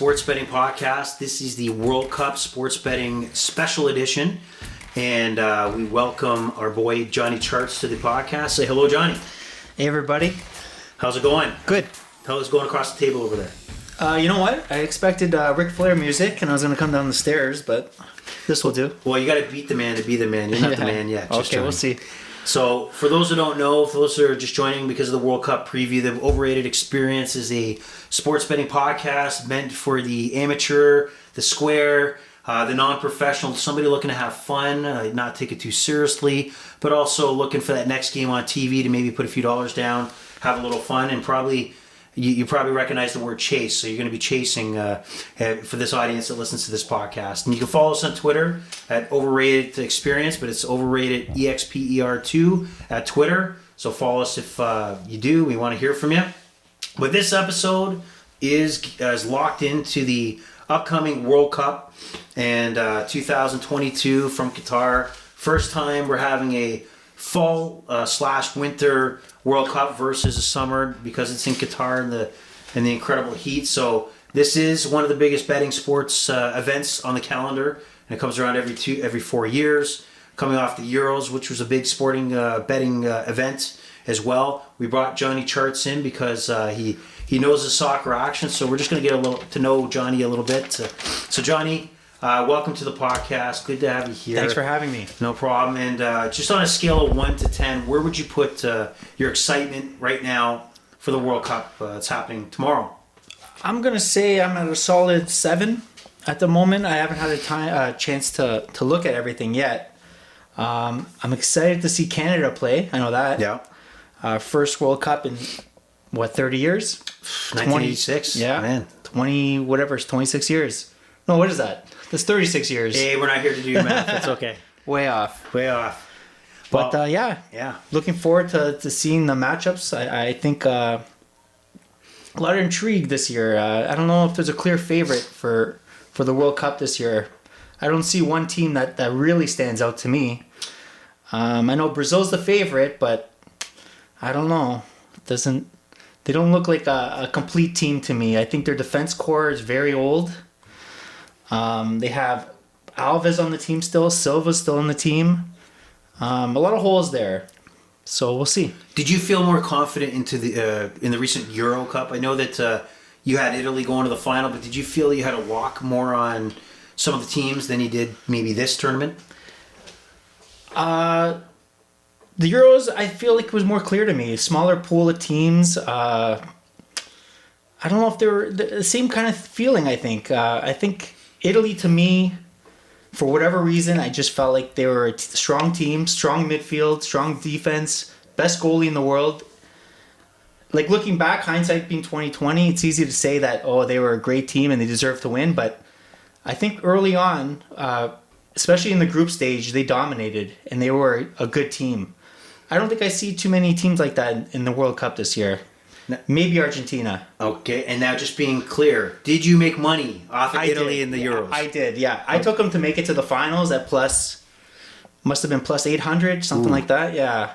Sports Betting Podcast. This is the World Cup Sports Betting Special Edition. And we welcome our boy Johnny Charts to the podcast. Say hello, Johnny. Hey, everybody. How's it going? Good. How's it going across the table over there? You know what? I expected Ric Flair music, and I was going to come down the stairs, but this will do. Well, you got to beat the man to be the man. You're not the man yet. Okay, we'll see. So, for those who don't know, for those who are just joining because of the World Cup preview, the Overrated Experience is a sports betting podcast meant for the amateur, the square, the non-professional, somebody looking to have fun, not take it too seriously, but also looking for that next game on TV to maybe put a few dollars down, have a little fun, and probably you probably recognize the word chase. So you're going to be chasing for this audience that listens to this podcast. And you can follow us on Twitter at Overrated Experience, but it's Overrated EXPER2 at Twitter. So follow us if you do. We want to hear from you. But this episode is locked into the upcoming World Cup and 2022 from Qatar. First time we're having a fall/winter World Cup versus a summer because it's in Qatar and the incredible heat. So this is one of the biggest betting sports events on the calendar, and it comes around every 4 years. Coming off the Euros, which was a big sporting betting event as well. We brought Johnny Charts in because he knows the soccer action. So we're just going to get to know Johnny a little bit. So Johnny, welcome to the podcast. Good to have you here. Thanks for having me. No problem. And just on a scale of 1 to 10, where would you put your excitement right now for the World Cup that's happening tomorrow? I'm going to say I'm at a solid 7 at the moment. I haven't had a chance to look at everything yet. I'm excited to see Canada play. I know that. Yeah. First World Cup in, 30 years? 1986? Yeah. Man. 26 years. No, what is that? That's 36 years. Hey, we're not here to do math. That's okay. Way off. Way off. But Well, yeah. Looking forward to seeing the matchups. I think a lot of intrigue this year. I don't know if there's a clear favorite for the World Cup this year. I don't see one team that really stands out to me. I know Brazil's the favorite, but I don't know. They don't look like a complete team to me. I think their defense core is very old. They have Alves on the team still. Silva's still on the team. A lot of holes there. So we'll see. Did you feel more confident in the recent Euro Cup? I know that you had Italy going to the final, but did you feel you had to walk more on some of the teams than you did maybe this tournament? The Euros, I feel like it was more clear to me. Smaller pool of teams. I don't know if they were the same kind of feeling, I think. I think Italy, to me, for whatever reason, I just felt like they were a strong team, strong midfield, strong defense, best goalie in the world. Like, looking back, hindsight being 2020, it's easy to say that, they were a great team and they deserved to win. But I think early on, especially in the group stage, they dominated and they were a good team. I don't think I see too many teams like that in the World Cup this year. Maybe Argentina. Okay, and now just being clear, did you make money off of Italy in the Euros? I did, yeah. I took them to make it to the finals at must have been plus 800, something like that, yeah.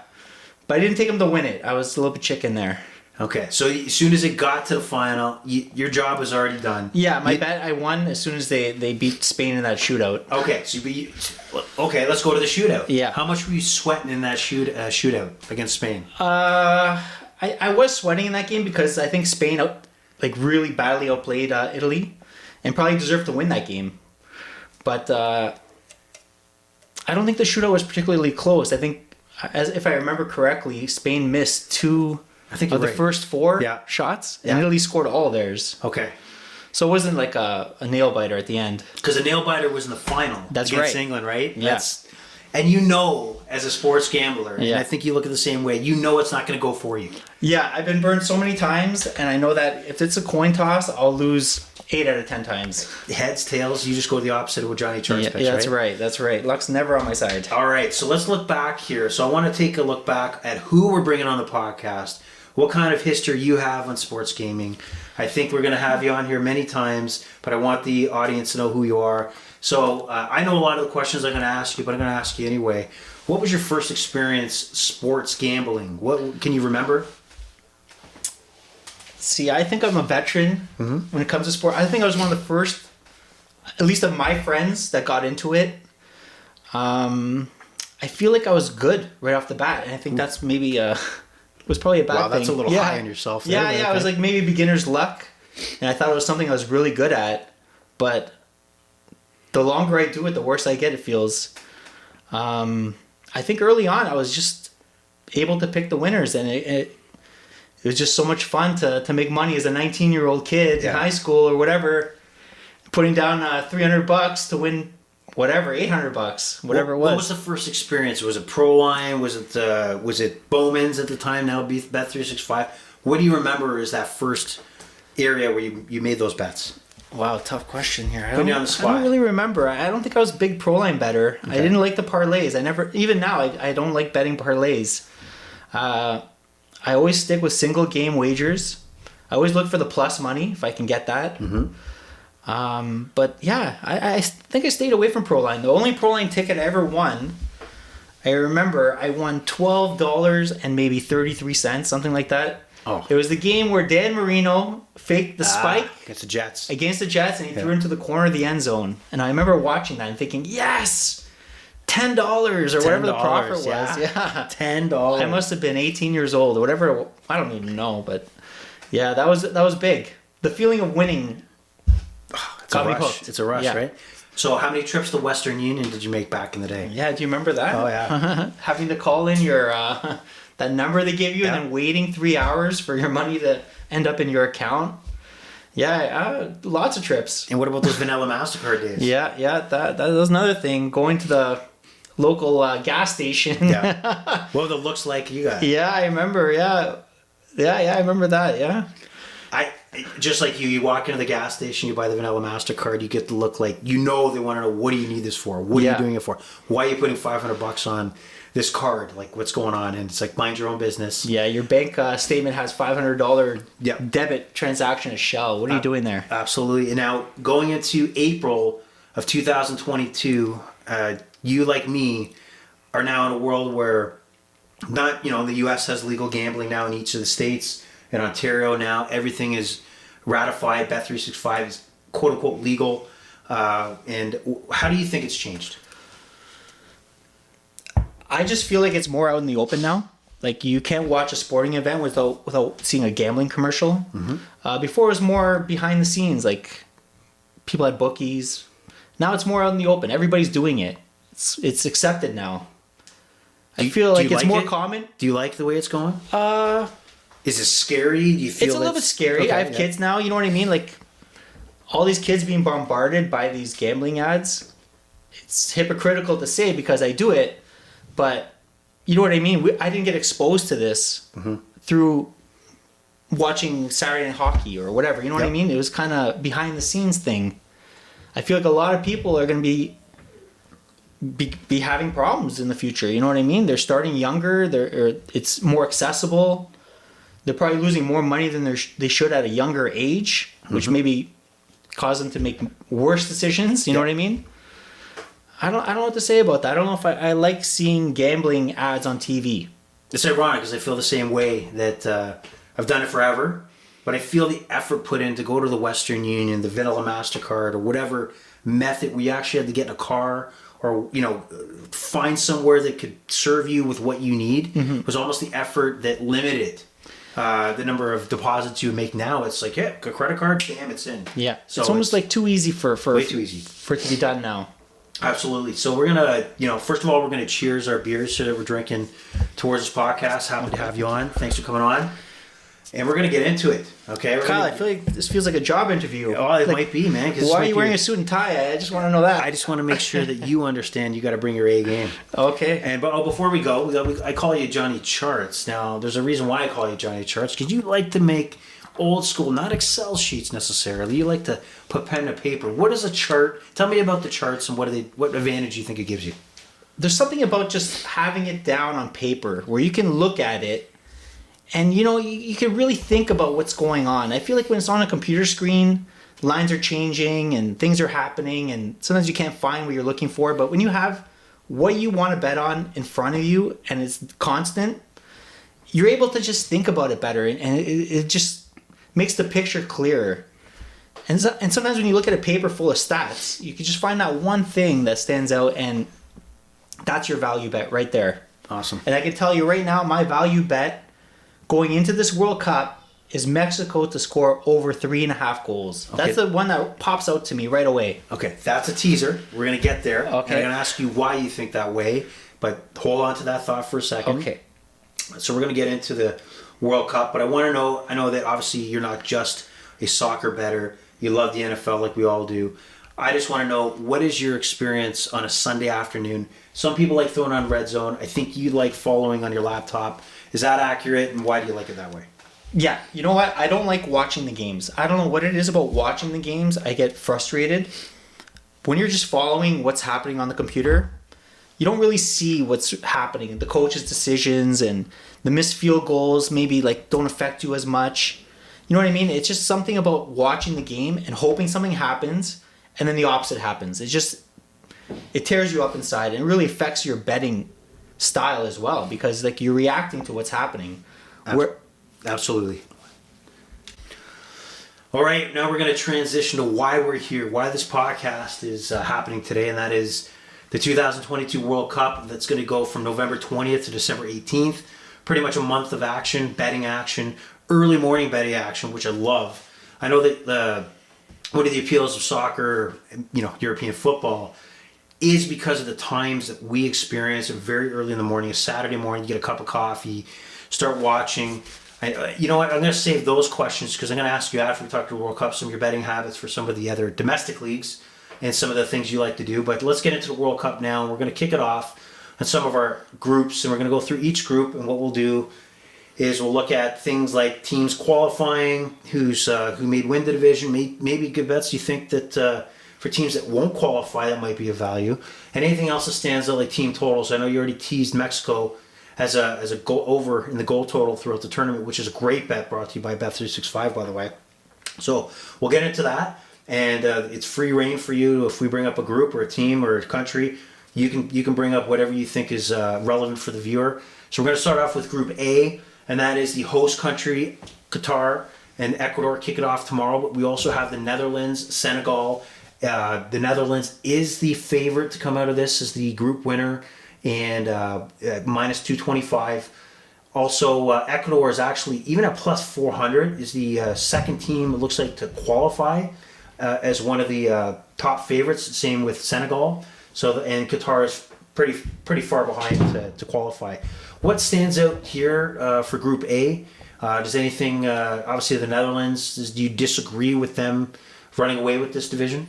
But I didn't take them to win it. I was a little bit chicken there. Okay, so as soon as it got to the final, your job was already done. Yeah, my bet, I won as soon as they beat Spain in that shootout. Okay, okay, let's go to the shootout. Yeah. How much were you sweating in that shootout against Spain? I was sweating in that game because I think Spain really badly outplayed Italy and probably deserved to win that game. But I don't think the shootout was particularly close. I think, if I remember correctly, Spain missed two of the first 4 shots, and Italy scored all of theirs. Okay. So it wasn't like a nail biter at the end. Because a nail biter was in the final against England, right? Yeah. And as a sports gambler, and I think you look at it the same way, it's not going to go for you. Yeah, I've been burned so many times, and I know that if it's a coin toss, I'll lose 8 out of 10 times. Heads, tails, you just go the opposite of what Johnny Charts picks, right? That's right. Luck's never on my side. All right, so let's look back here. So I want to take a look back at who we're bringing on the podcast, what kind of history you have on sports gaming. I think we're going to have you on here many times, but I want the audience to know who you are. So I know a lot of the questions I'm going to ask you, but I'm going to ask you anyway. What was your first experience sports gambling? What can you remember? See, I think I'm a veteran when it comes to sport. I think I was one of the first, at least of my friends, that got into it. I feel like I was good right off the bat, and I think that's maybe was probably a bad thing. Wow, that's a little high on yourself there. Yeah, yeah, it was like maybe beginner's luck, and I thought it was something I was really good at, but the longer I do it, the worse I get, it feels. I think early on I was just able to pick the winners, and it was just so much fun to make money as a 19-year-old kid in high school or whatever, putting down $300 to win whatever, $800, whatever it was. What was the first experience? Was it Proline? Was it Bowman's at the time? Now Bet365. What do you remember as that first area where you made those bets? Wow, tough question here. Putting you on the spot. I don't really remember. I don't think I was a big Proline better. Okay. I didn't like the parlays. Even now, I don't like betting parlays. I always stick with single game wagers. I always look for the plus money if I can get that. But yeah, I think I stayed away from Proline. The only Proline ticket I ever won, I remember I won $12 and maybe 33 cents, something like that. Oh. It was the game where Dan Marino faked the spike against the Jets, and he threw into the corner of the end zone. And I remember watching that and thinking, yes, $10 or whatever the profit was. Yeah, $10. I must have been 18 years old or whatever. I don't even know, but yeah, that was big. The feeling of winning. Got me hooked. It's a rush, right? So how many trips to Western Union did you make back in the day? Yeah, do you remember that? Oh, yeah. Having to call in your that number they give you and then waiting 3 hours for your money to end up in your account. Yeah, lots of trips. And what about those vanilla MasterCard days? Yeah, that was another thing. Going to the local gas station. Yeah. What it looks like you got. Yeah, I remember, yeah, I remember that, yeah. I just like you walk into the gas station, you buy the vanilla MasterCard, you get the look like, they want to know, what do you need this for? What are you doing it for? Why are you putting $500 on this card? Like, what's going on? And it's like, mind your own business. Yeah, your bank statement has $500 debit transaction at Shell. What are you doing there? Absolutely. And now, going into April of 2022, you, like me, are now in a world where the U.S. has legal gambling now in each of the states. In Ontario now, everything is ratified. Bet365 is quote-unquote legal. And how do you think it's changed? I just feel like it's more out in the open now. Like, you can't watch a sporting event without seeing a gambling commercial. Before it was more behind the scenes, like people had bookies. Now it's more out in the open. Everybody's doing it. It's accepted now. I feel like it's more common. Do you like the way it's going? Is it scary? Do you feel it's a little bit scary? Okay, I have kids now, you know what I mean? Like, all these kids being bombarded by these gambling ads. It's hypocritical to say because I do it, but you know what I mean? I didn't get exposed to this through watching Saturday Night Hockey or whatever. You know what I mean? It was kind of behind the scenes thing. I feel like a lot of people are going to be having problems in the future. You know what I mean? They're starting younger. It's more accessible. They're probably losing more money than they should at a younger age, which maybe cause them to make worse decisions. You know what I mean? I don't know what to say about that. I don't know if I like seeing gambling ads on TV. It's ironic because I feel the same way that I've done it forever, but I feel the effort put in to go to the Western Union, the vanilla MasterCard, or whatever method we actually had to get in a car or find somewhere that could serve you with what you need was almost the effort that limited the number of deposits you would make. Now it's like, a credit card, bam, it's in. Yeah, so it's almost like too easy for way too easy for it to be done now. Absolutely. So we're gonna, first of all, we're gonna cheers our beers so that we're drinking towards this podcast. Happy to have you on. Thanks for coming on. And we're gonna get into it. Okay, Kyle, I feel like this feels like a job interview. Oh, it might be, man. Why are you wearing a suit and tie? I just want to know that. I just want to make sure that you understand. You got to bring your A game. Okay. And before we go, I call you Johnny Charts. Now, there's a reason why I call you Johnny Charts, because you like to make old school, not Excel sheets necessarily. You like to put pen to paper. What is a chart? Tell me about the charts and what advantage you think it gives you. There's something about just having it down on paper where you can look at it. And, you can really think about what's going on. I feel like when it's on a computer screen, lines are changing and things are happening and sometimes you can't find what you're looking for. But when you have what you want to bet on in front of you and it's constant, you're able to just think about it better. And it just makes the picture clearer. And sometimes when you look at a paper full of stats, you can just find that one thing that stands out, and that's your value bet right there. Awesome. And I can tell you right now, my value bet going into this World Cup is Mexico to score over 3.5 goals. Okay. That's the one that pops out to me right away. Okay, that's a teaser. We're going to get there. Okay. And I'm going to ask you why you think that way, but hold on to that thought for a second. Okay. So we're going to get into the World Cup, but I want to know, I know that obviously you're not just a soccer bettor. You love the NFL like we all do. I just want to know, what is your experience on a Sunday afternoon? Some people like throwing on Red Zone. I think you like following on your laptop. Is that accurate, and why do you like it that way? Yeah, you know what? I don't like watching the games. I don't know what it is about watching the games. I get frustrated. When you're just following what's happening on the computer, you don't really see what's happening. The coach's decisions and the missed field goals maybe like don't affect you as much. You know what I mean? It's just something about watching the game and hoping something happens, and then the opposite happens. It tears you up inside, and it really affects your betting style as well, because like you're reacting to what's happening. Absolutely. All right, now we're going to transition to why we're here, why this podcast is happening today, and that is the 2022 World Cup that's going to go from November 20th to December 18th. Pretty much a month of action, betting action, early morning betting action, which I love. I know that one of the appeals of soccer, European football, is because of the times that we experience it very early in the morning. A Saturday morning, you get a cup of coffee, start watching. You know what? I'm going to save those questions because I'm going to ask you after we talk to the World Cup some of your betting habits for some of the other domestic leagues and some of the things you like to do. But let's get into the World Cup now. And we're going to kick it off on some of our groups, and we're going to go through each group. And what we'll do is we'll look at things like teams qualifying, who may win the division, maybe good bets you think that for teams that won't qualify that might be of value, and anything else that stands out like team totals. I know you already teased Mexico as a goal over in the goal total throughout the tournament, which is a great bet brought to you by Bet365, by the way. So we'll get into that, and it's free reign for you. If we bring up a group or a team or a country, you can bring up whatever you think is relevant for the viewer. So we're going to start off with Group A, and that is the host country, Qatar, and Ecuador kick it off tomorrow. But we also have the Netherlands, Senegal. The Netherlands is the favorite to come out of this as the group winner, and minus 225. Also, Ecuador is actually, even at plus 400, is the second team, it looks like, to qualify as one of the top favorites. Same with Senegal. And Qatar is pretty far behind to qualify. What stands out here for Group A? Does anything, obviously the Netherlands, do you disagree with them running away with this division?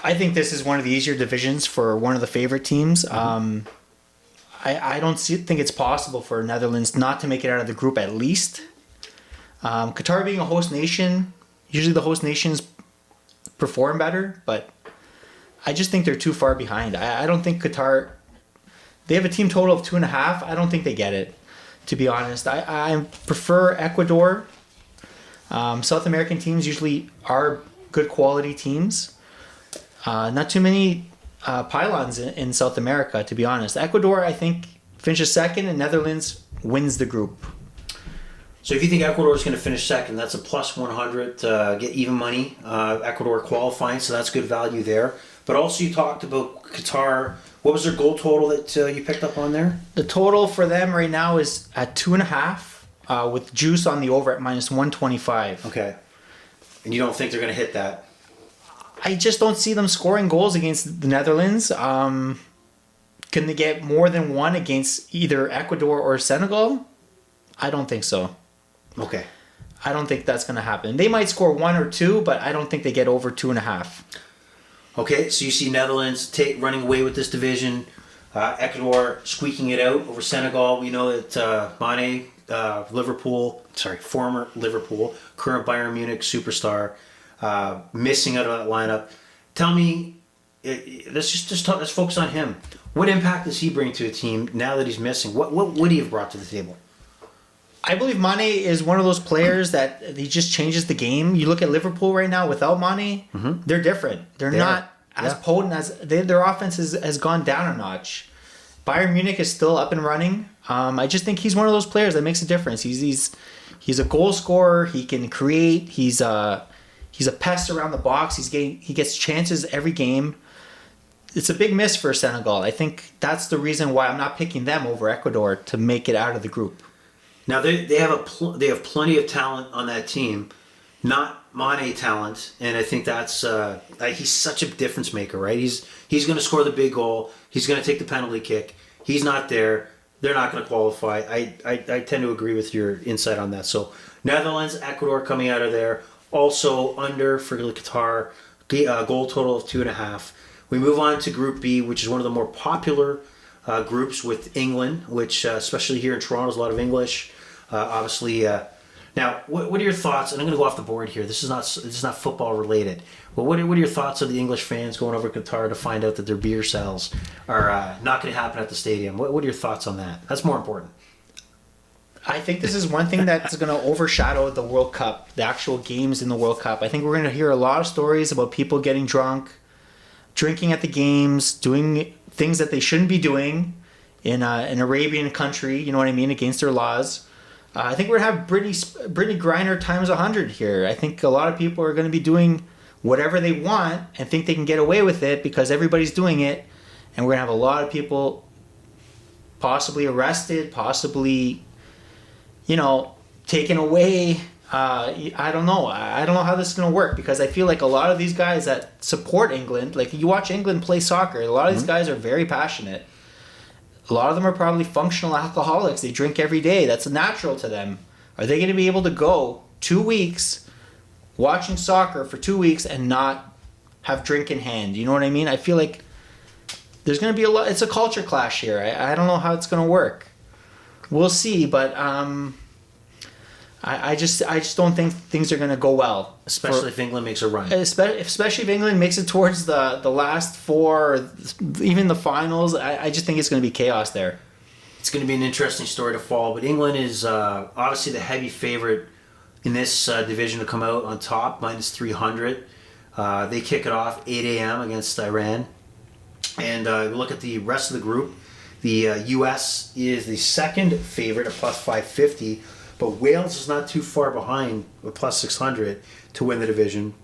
I think this is one of the easier divisions for one of the favorite teams. I don't think it's possible for Netherlands not to make it out of the group at least. Qatar being a host nation, usually the host nations perform better, but I just think they're too far behind. I don't think Qatar, they have a team total of 2.5. I don't think they get it, to be honest. I prefer Ecuador. South American teams usually are good quality teams. Not too many pylons in South America, to be honest. Ecuador, I think, finishes second, and Netherlands wins the group. So if you think Ecuador is going to finish second, that's a plus 100 get even money. Ecuador qualifying, so that's good value there. But also you talked about Qatar. What was their goal total that you picked up on there? The total for them right now is at 2.5 with juice on the over at minus 125. Okay. And you don't think they're going to hit that? I just don't see them scoring goals against the Netherlands. Can they get more than one against either Ecuador or Senegal? I don't think so. Okay. I don't think that's going to happen. They might score 1 or 2, but I don't think they get over 2.5. Okay, so you see Netherlands running away with this division. Ecuador squeaking it out over Senegal. We know that Mane, former Liverpool, current Bayern Munich superstar, missing out of that lineup. Tell me, let's focus on him. What impact does he bring to a team now that he's missing? What would he have brought to the table? I believe Mane is one of those players that he just changes the game. You look at Liverpool right now without Mane, they're different. They're not as potent as their offense has gone down a notch. Bayern Munich is still up and running. I just think he's one of those players that makes a difference. He's He's a goal scorer. He can create. He's a pest around the box. He gets chances every game. It's a big miss for Senegal. I think that's the reason why I'm not picking them over Ecuador to make it out of the group. Now they have plenty of talent on that team, not Mane talent, and I think that's he's such a difference maker, right? He's going to score the big goal. He's going to take the penalty kick. He's not there. They're not going to qualify. I tend to agree with your insight on that. So Netherlands, Ecuador coming out of there. Also under for Qatar, goal total of 2.5. We move on to Group B, which is one of the more popular groups with England, which especially here in Toronto is a lot of English. Obviously, now what are your thoughts? And I'm going to go off the board here. This is not football related. But what are your thoughts of the English fans going over to Qatar to find out that their beer sales are not going to happen at the stadium? What are your thoughts on that? That's more important. I think this is one thing that's going to overshadow the World Cup, the actual games in the World Cup. I think we're going to hear a lot of stories about people getting drunk, drinking at the games, doing things that they shouldn't be doing in an Arabian country, you know what I mean, against their laws. I think we're going to have Brittany Griner times 100 here. I think a lot of people are going to be doing whatever they want and think they can get away with it because everybody's doing it. And we're going to have a lot of people possibly arrested, possibly, taken away. I don't know. I don't know how this is going to work because I feel like a lot of these guys that support England, like you watch England play soccer, a lot of these guys are very passionate. A lot of them are probably functional alcoholics. They drink every day. That's natural to them. Are they going to be able to go 2 weeks watching soccer for 2 weeks and not have drink in hand? You know what I mean? I feel like there's going to be a lot. It's a culture clash here. I don't know how it's going to work. We'll see, but I just don't think things are going to go well. Especially if England makes a run. Especially if England makes it towards the last four, or even the finals. I just think it's going to be chaos there. It's going to be an interesting story to follow. But England is obviously the heavy favorite in this division to come out on top, minus 300. They kick it off 8 a.m. against Iran. And we look at the rest of the group. The U.S. is the second favorite at plus 550. But Wales is not too far behind with plus 600 to win the division.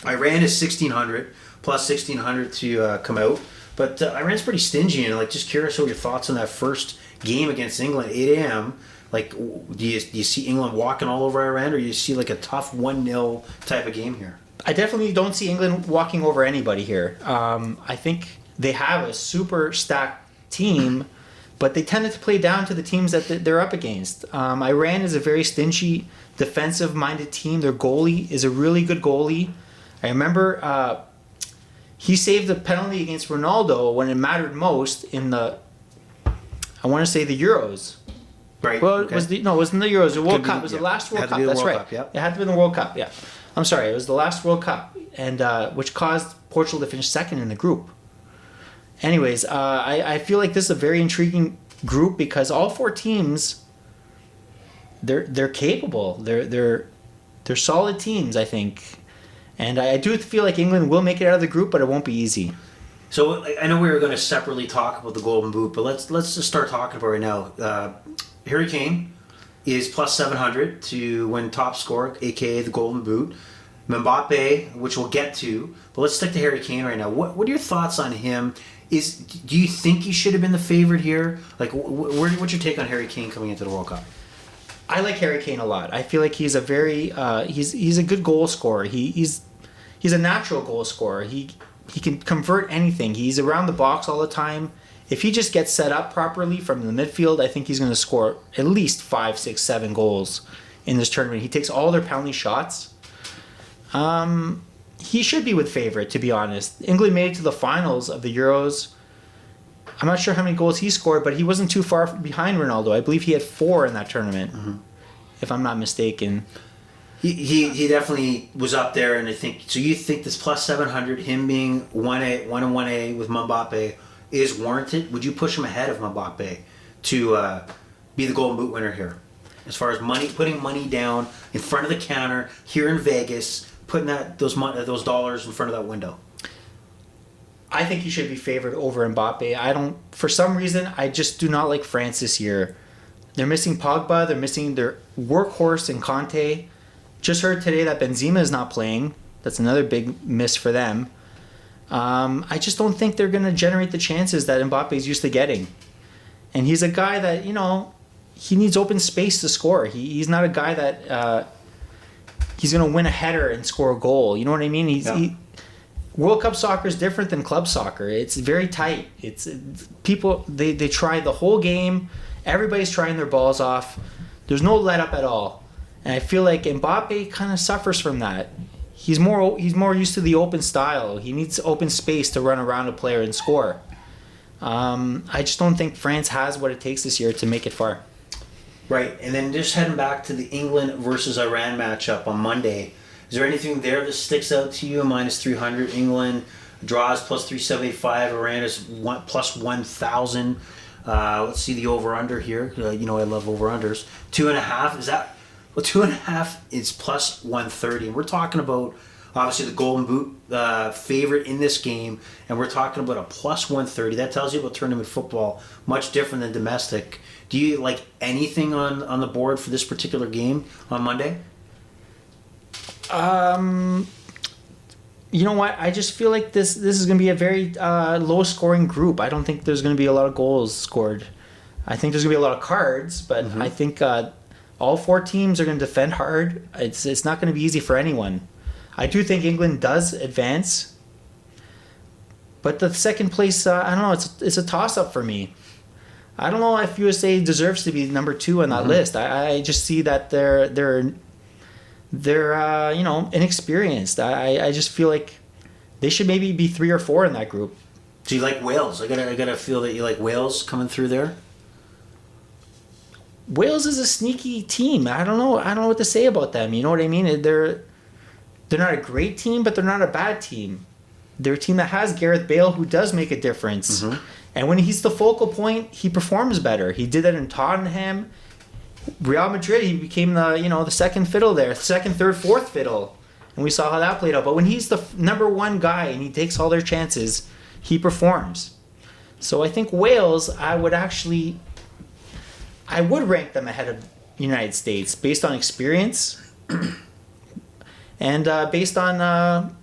Iran is 1,600, plus 1,600 to come out. But Iran's pretty stingy, and just curious what your thoughts on that first game against England, 8 a.m. Do you see England walking all over Iran, or do you see a tough 1-0 type of game here? I definitely don't see England walking over anybody here. I think they have a super stacked team, but they tended to play down to the teams that they're up against. Iran is a very stingy, defensive-minded team. Their goalie is a really good goalie. I remember he saved a penalty against Ronaldo when it mattered most in the, I want to say the Euros. Right. Well, okay. it wasn't the Euros. The World Cup. It was the last World Cup. That's right. It had to be the World Cup. Yeah. I'm sorry. It was the last World Cup, and which caused Portugal to finish second in the group. Anyways, I feel like this is a very intriguing group because all four teams, they're capable. They're solid teams, I think, and I do feel like England will make it out of the group, but it won't be easy. So I know we were going to separately talk about the Golden Boot, but let's just start talking about it right now. Harry Kane is plus 700 to win top scorer, aka the Golden Boot. Mbappe, which we'll get to, but let's stick to Harry Kane right now. What are your thoughts on him? Do you think he should have been the favorite here? What's your take on Harry Kane coming into the World Cup? I like Harry Kane a lot. I feel like he's a very he's a good goal scorer. He's a natural goal scorer. He can convert anything. He's around the box all the time. If he just gets set up properly from the midfield, I think he's going to score at least 5, 6, 7 goals in this tournament. He takes all their penalty shots. He should be with favorite, to be honest. England made it to the finals of the Euros. I'm not sure how many goals he scored, but he wasn't too far behind Ronaldo. I believe he had 4 in that tournament, if I'm not mistaken. He definitely was up there, and I think so. You think this plus 700, him being 1-1A with Mbappe, is warranted? Would you push him ahead of Mbappe to be the Golden Boot winner here? As far as money, putting money down in front of the counter here in Vegas, putting those dollars in front of that window. I think he should be favored over Mbappe. For some reason, I just do not like France this year. They're missing Pogba. They're missing their workhorse in Conte. Just heard today that Benzema is not playing. That's another big miss for them. I just don't think they're going to generate the chances that Mbappe's used to getting. And he's a guy that, he needs open space to score. He's not a guy that he's going to win a header and score a goal. You know what I mean? World Cup soccer is different than club soccer. It's very tight. It's people, they try the whole game. Everybody's trying their balls off. There's no let up at all. And I feel like Mbappe kind of suffers from that. He's more used to the open style. He needs open space to run around a player and score. I just don't think France has what it takes this year to make it far. Right, and then just heading back to the England versus Iran matchup on Monday. Is there anything there that sticks out to you? Minus 300, England draws plus 375. Iran is plus 1,000. Let's see the over/under here. I love over/unders. 2.5. Is that? Well, 2.5 is plus 130. And we're talking about obviously the Golden Boot favorite in this game, and we're talking about a plus 130. That tells you about tournament football. Much different than domestic. Do you like anything on the board for this particular game on Monday? You know what? I just feel like this is going to be a very low-scoring group. I don't think there's going to be a lot of goals scored. I think there's going to be a lot of cards, but I think all four teams are going to defend hard. It's not going to be easy for anyone. I do think England does advance, but the second place, I don't know. It's a toss-up for me. I don't know if USA deserves to be number 2 on that list. I just see that they're inexperienced. I just feel like they should maybe be 3 or 4 in that group. Do you like Wales? I gotta feel that you like Wales coming through there. Wales is a sneaky team. I don't know what to say about them. You know what I mean? They're not a great team, but they're not a bad team. They're a team that has Gareth Bale, who does make a difference. And when he's the focal point, he performs better. He did that in Tottenham. Real Madrid, he became the second fiddle there, second, third, fourth fiddle, and we saw how that played out. But when he's the number 1 guy and he takes all their chances, he performs. So I think Wales, I would rank them ahead of the United States based on experience and based on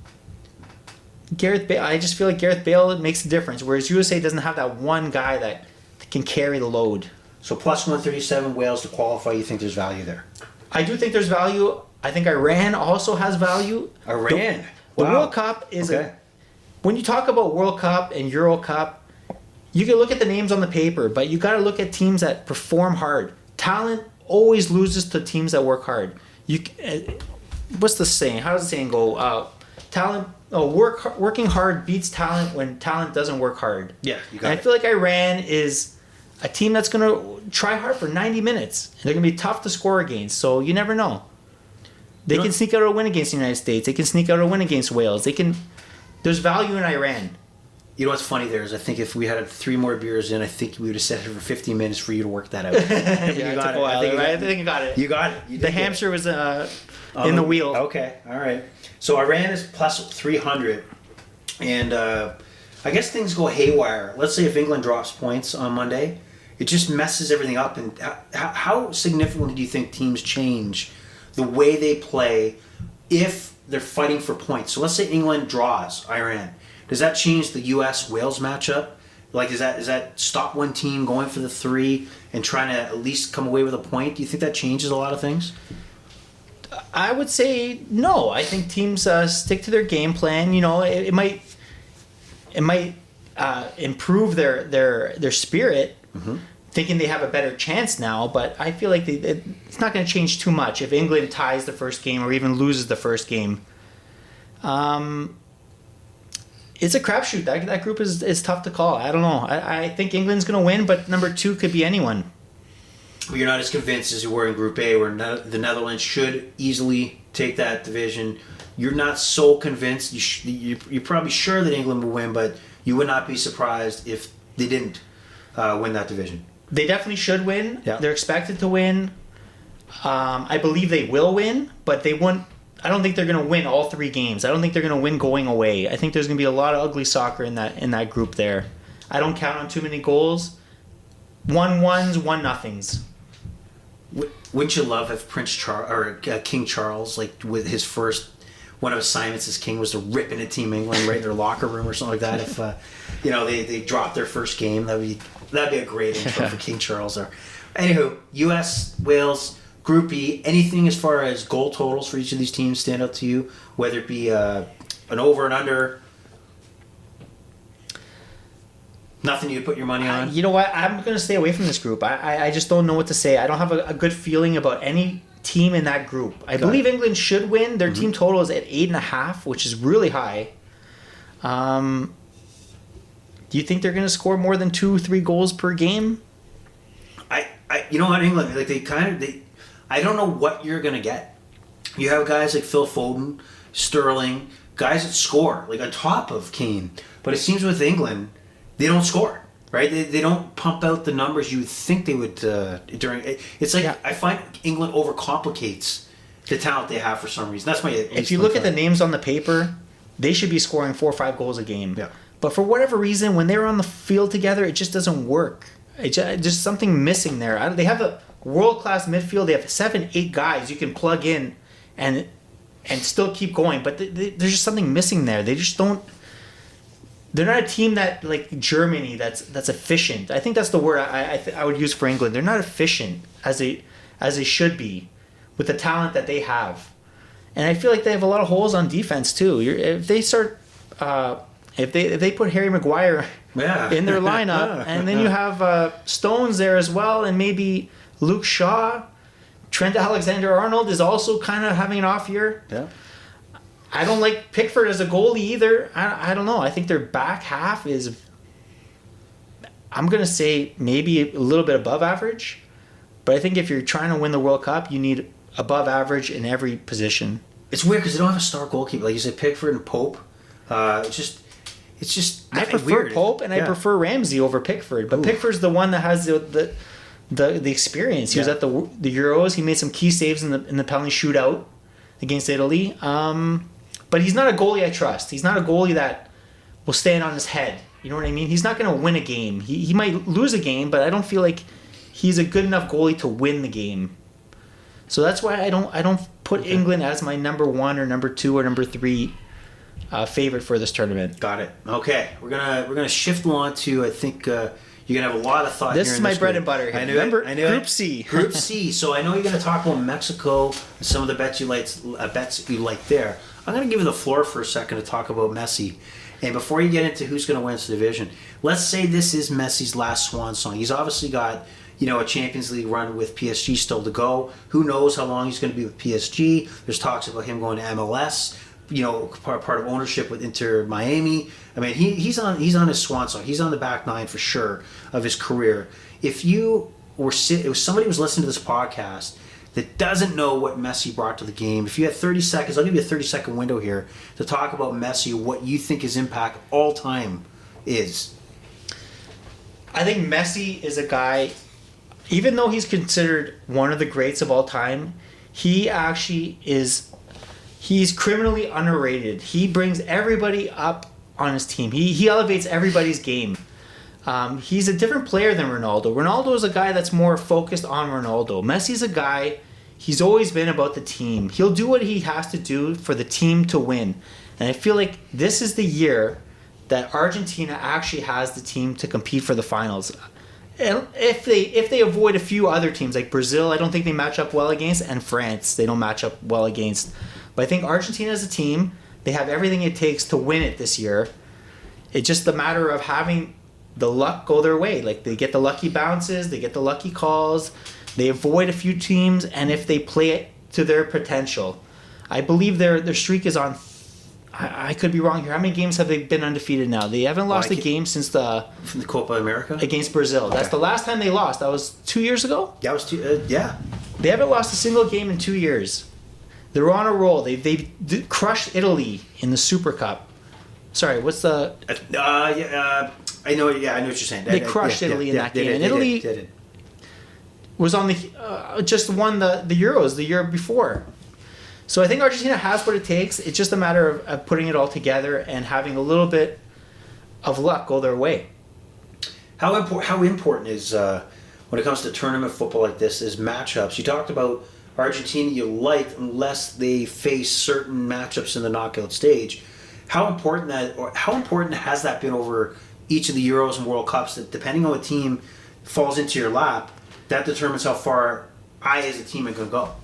Gareth Bale. I just feel like Gareth Bale makes a difference, whereas USA doesn't have that one guy that can carry the load. So plus 137 Wales to qualify. You think there's value there? I do think there's value. I think Iran also has value. Iran? The World Cup is when you talk about World Cup and Euro Cup, you can look at the names on the paper, but you got to look at teams that perform hard. Talent always loses to teams that work hard. What's the saying? How does the saying go? Working hard beats talent when talent doesn't work hard. Yeah, you got it. I feel like Iran is a team that's going to try hard for 90 minutes. And they're going to be tough to score against, so you never know. They can sneak out a win against the United States. They can sneak out a win against Wales. There's value in Iran. You know what's funny there is I think if we had 3 more beers in, I think we would have set it for 15 minutes for you to work that out. You got it. I think you got it. You got it. The hamster was in the wheel. Okay, all right. So Iran is plus 300, and I guess things go haywire. Let's say if England drops points on Monday, it just messes everything up. And how significantly do you think teams change the way they play if they're fighting for points? So let's say England draws Iran. Does that change the U.S.-Wales matchup? Like, does that stop one team going for the 3 and trying to at least come away with a point? Do you think that changes a lot of things? I would say no. I think teams stick to their game plan. It might improve their spirit, thinking they have a better chance now. But I feel like it's not going to change too much if England ties the first game or even loses the first game. It's a crapshoot. That group is tough to call. I don't know. I think England's going to win, but number 2 could be anyone. Well, you're not as convinced as you were in Group A, where the Netherlands should easily take that division. You're not so convinced. You're probably sure that England will win, but you would not be surprised if they didn't win that division. They definitely should win. Yeah. They're expected to win. I believe they will win, but they won't. I don't think they're going to win all 3 games. I don't think they're going to win going away. I think there's going to be a lot of ugly soccer in that group there. I don't count on too many goals. 1-1s, 1-0s. wouldn't you love if Prince Charles or King Charles, like with his first one of his assignments as king was to rip into Team England right in their locker room or something like that? If they dropped their first game, that'd be a great intro for King Charles. Or anywho, U.S. Wales Group E. Anything as far as goal totals for each of these teams stand out to you? Whether it be an over and under. Nothing you put your money on? You know what? I'm going to stay away from this group. I just don't know what to say. I don't have a good feeling about any team in that group. I believe England should win. Their team total is at 8.5, which is really high. Do you think they're going to score more than 2-3 goals per game? You know what, England, like I don't know what you're going to get. You have guys like Phil Foden, Sterling, guys that score, like on top of Kane. But it seems with England, they don't score, right? They don't pump out the numbers you would think they would during. It's like I find England overcomplicates the talent they have for some reason. That's my. If you look at the names on the paper, they should be scoring 4 or 5 goals a game. Yeah. But for whatever reason, when they're on the field together, it just doesn't work. It's just something missing there. They have a world-class midfield. They have 7-8 guys you can plug in and still keep going. But there's just something missing there. They just don't. They're not a team that like Germany that's efficient. I think that's the word I would use for England. They're not efficient as they should be with the talent that they have, and I feel like they have a lot of holes on defense too. If they start, if they put Harry Maguire in their lineup, and then you have Stones there as well, and maybe Luke Shaw, Trent Alexander-Arnold is also kind of having an off year. Yeah. I don't like Pickford as a goalie either. I don't know. I think their back half is, I'm going to say maybe a little bit above average. But I think if you're trying to win the World Cup, you need above average in every position. It's weird because they don't have a star goalkeeper. Like you said, Pickford and Pope. It's just I prefer weird. Pope and I prefer Ramsey over Pickford. But Pickford's the one that has the experience. He was at the Euros. He made some key saves in the penalty shootout against Italy. But he's not a goalie I trust. He's not a goalie that will stand on his head. You know what I mean? He's not going to win a game. He might lose a game, but I don't feel like he's a good enough goalie to win the game. So that's why I don't put England as my number 1 or number 2 or number 3 favorite for this tournament. Got it. Okay, we're gonna shift on to I think you're gonna have a lot of thought. This is my bread and butter. I knew it. Group C. Group C. So I know you're gonna talk about Mexico and some of the bets you like there. I'm going to give you the floor for a second to talk about Messi. And before you get into who's going to win this division, let's say this is Messi's last swan song. He's obviously got, a Champions League run with PSG still to go. Who knows how long he's going to be with PSG. There's talks about him going to MLS, part of ownership with Inter Miami. I mean, he's on his swan song. He's on the back nine for sure of his career. If somebody was listening to this podcast that doesn't know what Messi brought to the game, if you had 30 seconds, I'll give you a 30-second window here to talk about Messi, what you think his impact all time is. I think Messi is a guy, even though he's considered one of the greats of all time, he actually he's criminally underrated. He brings everybody up on his team. He elevates everybody's game. He's a different player than Ronaldo. Ronaldo is a guy that's more focused on Ronaldo. Messi's a guy, he's always been about the team. He'll do what he has to do for the team to win. And I feel like this is the year that Argentina actually has the team to compete for the finals. And if they avoid a few other teams, like Brazil, I don't think they match up well against, and France, they don't match up well against. But I think Argentina as a team, they have everything it takes to win it this year. It's just a matter of having the luck go their way. Like, they get the lucky bounces, they get the lucky calls, they avoid a few teams, and if they play it to their potential. I believe their streak is on, I could be wrong here. How many games have they been undefeated now? They haven't lost a game since from the Copa America? Against Brazil. Okay. That's the last time they lost. That was 2 years ago? That was yeah. They haven't lost a single game in 2 years. They're on a roll. They crushed Italy in the Super Cup. Sorry, what's the... I know what you're saying. They crushed Italy in that game. And Italy was on just won the Euros the year before. So I think Argentina has what it takes. It's just a matter of putting it all together and having a little bit of luck go their way. How important is when it comes to tournament football like this is matchups. You talked about Argentina you liked unless they face certain matchups in the knockout stage. How important has that been over each of the Euros and World Cups, that depending on what team falls into your lap, that determines how far I as a team can go?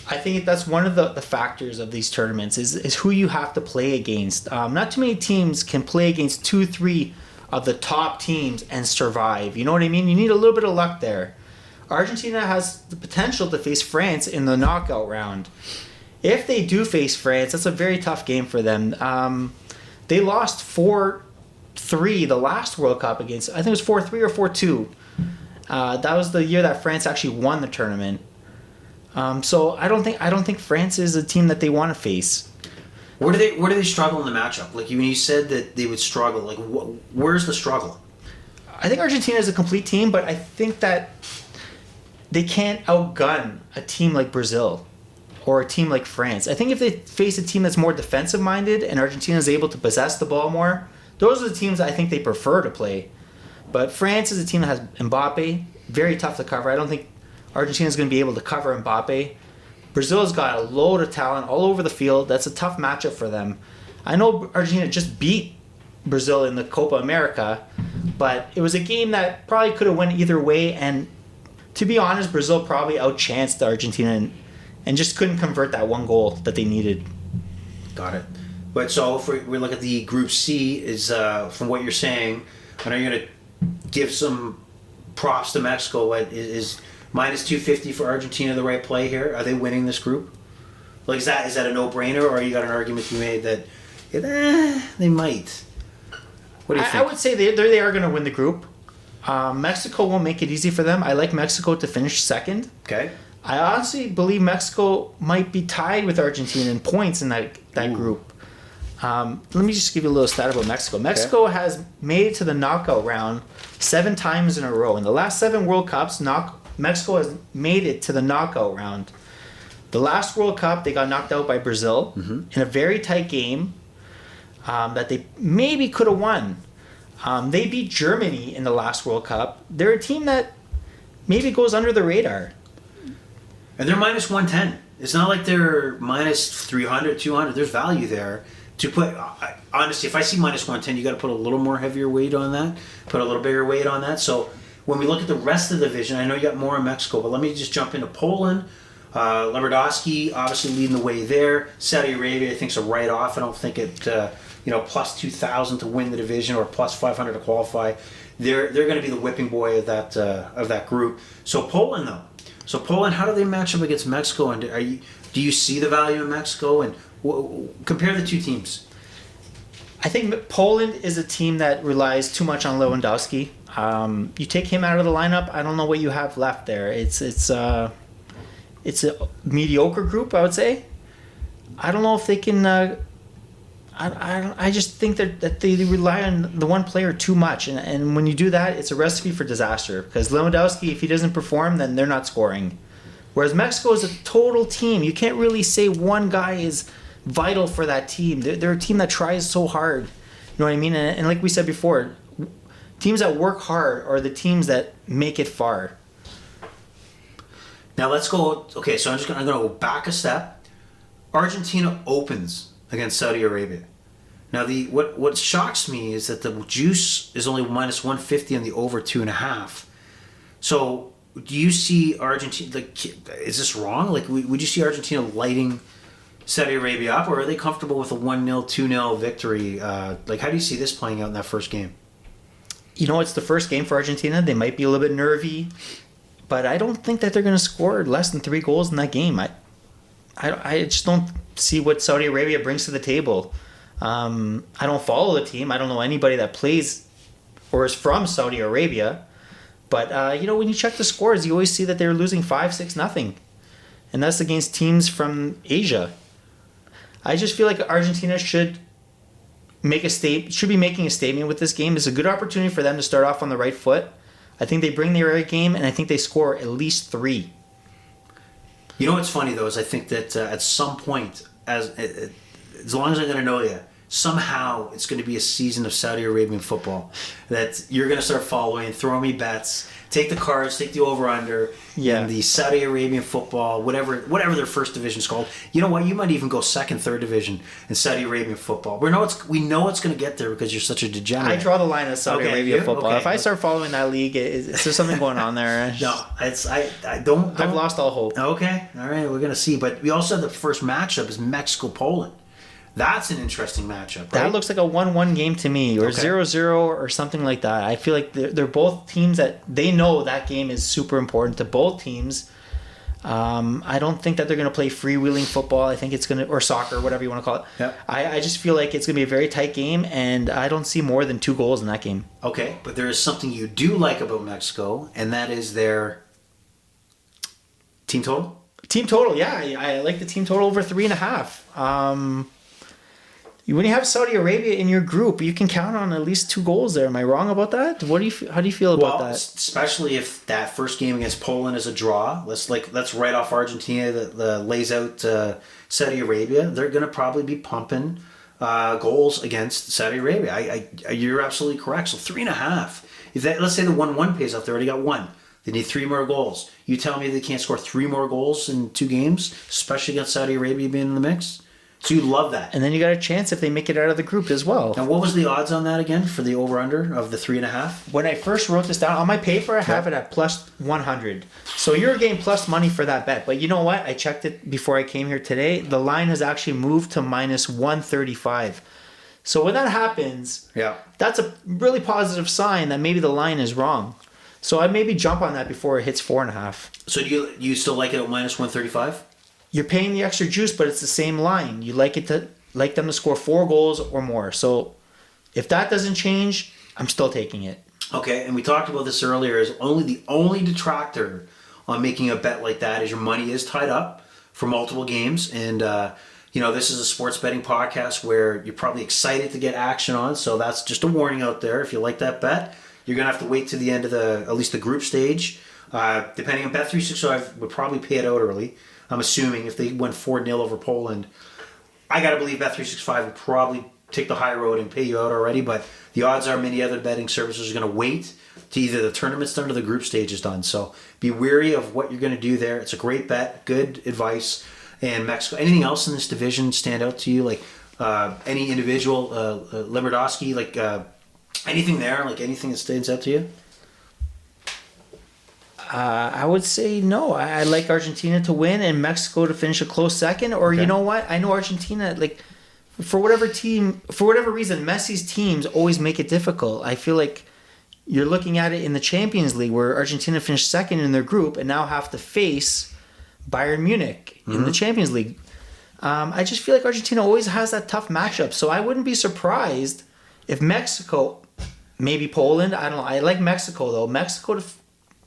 I think that's one of the factors of these tournaments is who you have to play against. Not too many teams can play against 2-3 of the top teams and survive. You know what I mean? You need a little bit of luck there. Argentina has the potential to face France in the knockout round. If they do face France, that's a very tough game for them. They lost 4-3 the last World Cup against, I think it was 4-3 or 4-2. That was the year that France actually won the tournament. So I don't think France is a team that they want to face. Where do they struggle in the matchup? Like when you said that they would struggle, like where's the struggle? I think Argentina is a complete team, but I think that they can't outgun a team like Brazil or a team like France. I think if they face a team that's more defensive minded and Argentina is able to possess the ball more, those are the teams I think they prefer to play. But France is a team that has Mbappe, very tough to cover. I don't think Argentina is going to be able to cover Mbappe. Brazil's got a load of talent all over the field. That's a tough matchup for them. I know Argentina just beat Brazil in the Copa America, but it was a game that probably could have went either way. And to be honest, Brazil probably outchanced Argentina and just couldn't convert that one goal that they needed. Got it. But so if we look at the Group C, is from what you're saying, I know you're going to give some props to Mexico. Is minus 250 for Argentina the right play here? Are they winning this group? Like is that a no-brainer, or you got an argument you made that they might? What do you think? I would say they are going to win the group. Mexico won't make it easy for them. I like Mexico to finish second. Okay. I honestly believe Mexico might be tied with Argentina in points in that group. Let me just give you a little stat about Mexico. Mexico has made it to the knockout round 7 times in a row. In the last 7 World Cups, Mexico has made it to the knockout round. The last World Cup, they got knocked out by Brazil in a very tight game that they maybe could have won. They beat Germany in the last World Cup. They're a team that maybe goes under the radar. And they're minus 110. It's not like they're minus 300, 200. There's value there. To put, honestly, if I see minus 110, you got to put a little more heavier weight on that, put a little bigger weight on that. So when we look at the rest of the division, I know you got more in Mexico, but let me just jump into Poland. Lewandowski obviously leading the way there. Saudi Arabia, I think, is a write-off. I don't think it, plus 2,000 to win the division or plus 500 to qualify. They're going to be the whipping boy of that group. So Poland, though. So Poland, how do they match up against Mexico? And do you see the value in Mexico? And compare the two teams. I think Poland is a team that relies too much on Lewandowski. You take him out of the lineup, I don't know what you have left there. It's a mediocre group, I would say. I don't know if they can. I just think that they rely on the one player too much, and when you do that, it's a recipe for disaster. Because Lewandowski, if he doesn't perform, then they're not scoring. Whereas Mexico is a total team. You can't really say one guy is vital for that team. They're a team that tries so hard. You know what I mean? And like we said before, teams that work hard are the teams that make it far. Now let's go. Okay, so I'm going to go back a step. Argentina opens against Saudi Arabia. Now what shocks me is that the juice is only minus 150 on the over 2.5. So do you see Argentina? Like, is this wrong? Like, would you see Argentina lighting Saudi Arabia up, or are they comfortable with a 1-0, 2-0 victory? Like, how do you see this playing out in that first game? You know, it's the first game for Argentina. They might be a little bit nervy, but I don't think that they're going to score less than 3 goals in that game. I just don't see what Saudi Arabia brings to the table. I don't follow the team. I don't know anybody that plays or is from Saudi Arabia. But, when you check the scores, you always see that they're losing 5-6-0. And that's against teams from Asia. I just feel like Argentina should be making a statement with this game. It's a good opportunity for them to start off on the right foot. I think they bring their A game, and I think they score at least 3. You know what's funny, though, is I think that at some point, as long as I'm going to know you, somehow it's going to be a season of Saudi Arabian football that you're going to start following, throw me bets, take the cards, take the over-under, in the Saudi Arabian football, whatever their first division is called. You know what? You might even go second, third division in Saudi Arabian football. We know it's going to get there because you're such a degenerate. I draw the line of Saudi Arabia football. Okay. If I start following that league, is there something going on there? No, I don't. I've lost all hope. Okay, all right, we're going to see. But we also have the first matchup is Mexico-Poland. That's an interesting matchup, right? That looks like a 1-1 game to me, or 0-0 or something like that. I feel like they're both teams that they know that game is super important to both teams. I don't think that they're going to play freewheeling football. I think it's going to, or soccer, whatever you want to call it. Yep. I just feel like it's going to be a very tight game, and I don't see more than 2 goals in that game. Okay, but there is something you do like about Mexico, and that is their team total? Team total, yeah. I like the team total over 3.5. When you have Saudi Arabia in your group, you can count on at least 2 goals there. Am I wrong about that? How do you feel about that? Especially if that first game against Poland is a draw. Let's write off Argentina that lays out Saudi Arabia. They're going to probably be pumping goals against Saudi Arabia. You're absolutely correct. So 3.5. Let's say the 1-1 pays off, they already got 1. They need 3 more goals. You tell me they can't score 3 more goals in 2 games, especially against Saudi Arabia being in the mix? So you love that. And then you got a chance if they make it out of the group as well. And what was the odds on that again for the over-under of the 3.5? When I first wrote this down on my paper, I have it at plus 100. So you're getting plus money for that bet. But you know what? I checked it before I came here today. The line has actually moved to minus 135. So when that happens, that's a really positive sign that maybe the line is wrong. So I'd maybe jump on that before it hits 4.5. So do you still like it at minus 135? You're paying the extra juice, but it's the same line. You like them to score 4 goals or more. So if that doesn't change, I'm still taking it. Okay, and we talked about this earlier. Is the only detractor on making a bet like that is your money is tied up for multiple games, and this is a sports betting podcast where you're probably excited to get action on. So that's just a warning out there. If you like that bet, you're gonna have to wait to the end of at least the group stage. Depending on Bet365, would probably pay it out early. I'm assuming if they went 4-0 over Poland, I got to believe Bet365 would probably take the high road and pay you out already. But the odds are many other betting services are going to wait to either the tournament's done or the group stage is done. So be wary of what you're going to do there. It's a great bet, good advice. And Mexico, anything else in this division stand out to you? Like any individual, Lewandowski, anything there? Like anything that stands out to you? I would say no. I like Argentina to win and Mexico to finish a close second. Or you know what? I know Argentina, for whatever reason, Messi's teams always make it difficult. I feel like you're looking at it in the Champions League where Argentina finished second in their group and now have to face Bayern Munich in the Champions League. I just feel like Argentina always has that tough matchup. So I wouldn't be surprised if Mexico, maybe Poland, I don't know. I like Mexico though. Mexico to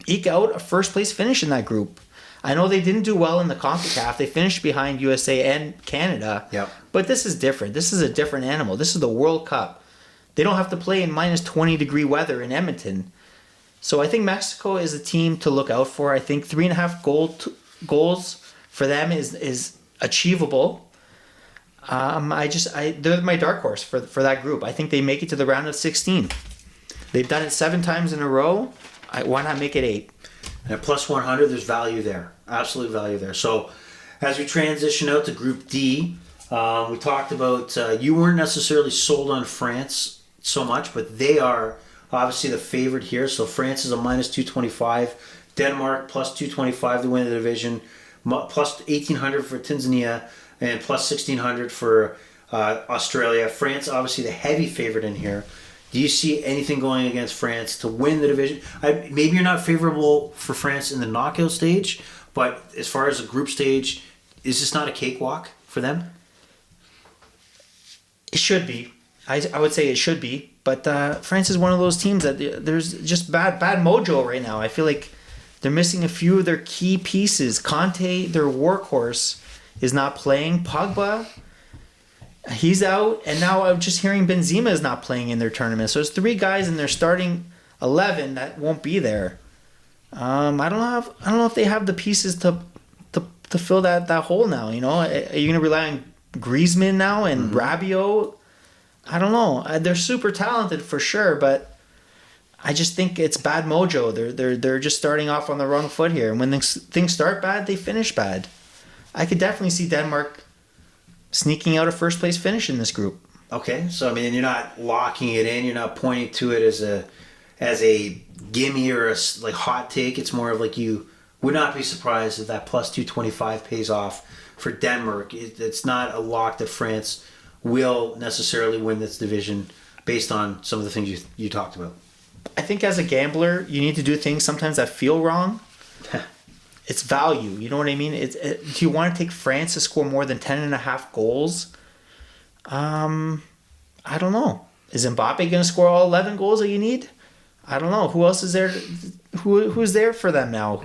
eke out a first place finish in that group. I know they didn't do well in the CONCACAF. They finished behind USA and Canada. Yep. But this is different. This is a different animal. This is the World Cup. They don't have to play in minus 20 degree weather in Edmonton. So I think Mexico is a team to look out for. I think 3.5 goals for them is achievable. They're my dark horse for that group. I think they make it to the round of 16. They've done it 7 times in a row. Why not make it 8? And at plus 100, there's value there. Absolute value there. So as we transition out to Group D, we talked about you weren't necessarily sold on France so much, but they are obviously the favorite here. So France is a minus 225. Denmark plus 225 to win the division. Plus 1,800 for Tanzania. And plus 1,600 for Australia. France obviously the heavy favorite in here. Do you see anything going against France to win the division? Maybe you're not favorable for France in the knockout stage, but as far as the group stage, is this not a cakewalk for them? It should be. I would say it should be. But France is one of those teams that there's just bad mojo right now. I feel like they're missing a few of their key pieces. Conte, their workhorse, is not playing. Pogba, he's out, and now I'm just hearing Benzema is not playing in their tournament. So there's 3 guys in their starting 11 that won't be there. I don't know if they have the pieces to fill that hole now. You know, are you going to rely on Griezmann now and Rabiot? I don't know. They're super talented for sure, but I just think it's bad mojo. They're just starting off on the wrong foot here, and when things start bad, they finish bad. I could definitely see Denmark sneaking out a first place finish in this group. Okay, so I mean, you're not locking it in. You're not pointing to it as a gimme or a like hot take. It's more of like you would not be surprised if that plus 225 pays off for Denmark. It's not a lock that France will necessarily win this division based on some of the things you talked about. I think as a gambler, you need to do things sometimes that feel wrong. It's value. You know what I mean? Do you want to take France to score more than 10.5 goals? I don't know. Is Mbappe going to score all 11 goals that you need? I don't know. Who else is there? Who's there for them now?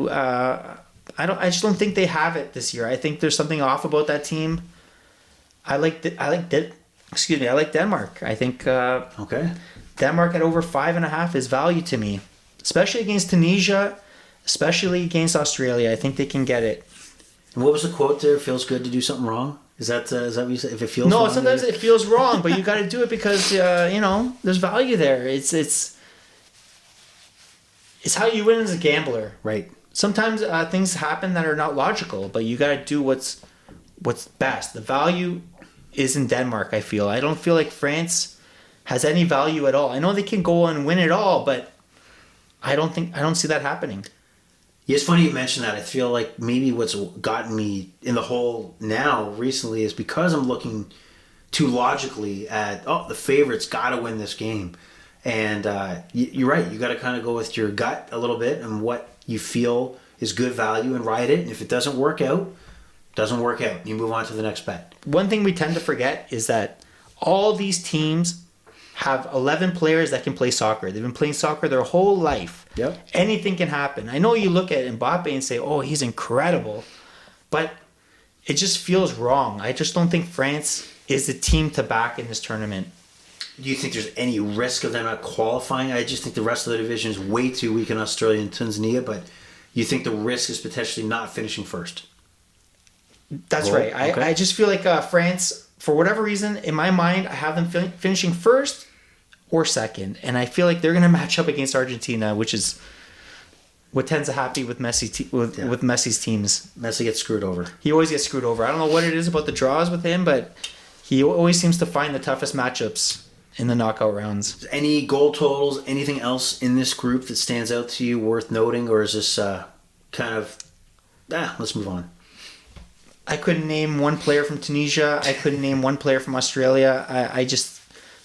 I just don't think they have it this year. I think there's something off about that team. I like Denmark. I think Okay. Denmark at over 5.5 is value to me, especially against Tunisia, especially against Australia. I think they can get it. And what was the quote there? Feels good to do something wrong. Is that what you said? If it feels No, wrong, sometimes it feels wrong, but you got to do it because there's value there. It's how you win as a gambler. right. Sometimes things happen that are not logical, but you got to do what's best. The value is in Denmark. I feel. I don't feel like France has any value at all. I know they can go and win it all, but I don't see that happening. Yeah, it's funny you mention that. I feel like maybe what's gotten me in the hole now recently is because I'm looking too logically at, the favorite's got to win this game. And you're right. You got to kind of go with your gut a little bit and what you feel is good value and ride it. And if it doesn't work out, doesn't work out. You move on to the next bet. One thing we tend to forget is that all these teams have 11 players that can play soccer. They've been playing soccer their whole life. Yep. Anything can happen. I know you look at Mbappe and say, oh, he's incredible. But it just feels wrong. I just don't think France is the team to back in this tournament. Do you think there's any risk of them not qualifying? I just think the rest of the division is way too weak in Australia and Tanzania, but you think the risk is potentially not finishing first? That's right. Okay. I just feel like France, for whatever reason, in my mind, I have them finishing first or second. And I feel like they're going to match up against Argentina, which is what tends to happen with with Messi's teams. Messi gets screwed over. He always gets screwed over. I don't know what it is about the draws with him, but he always seems to find the toughest matchups in the knockout rounds. Any goal totals, anything else in this group that stands out to you worth noting, or is this kind of, let's move on? I couldn't name one player from Tunisia. I couldn't name one player from Australia. I just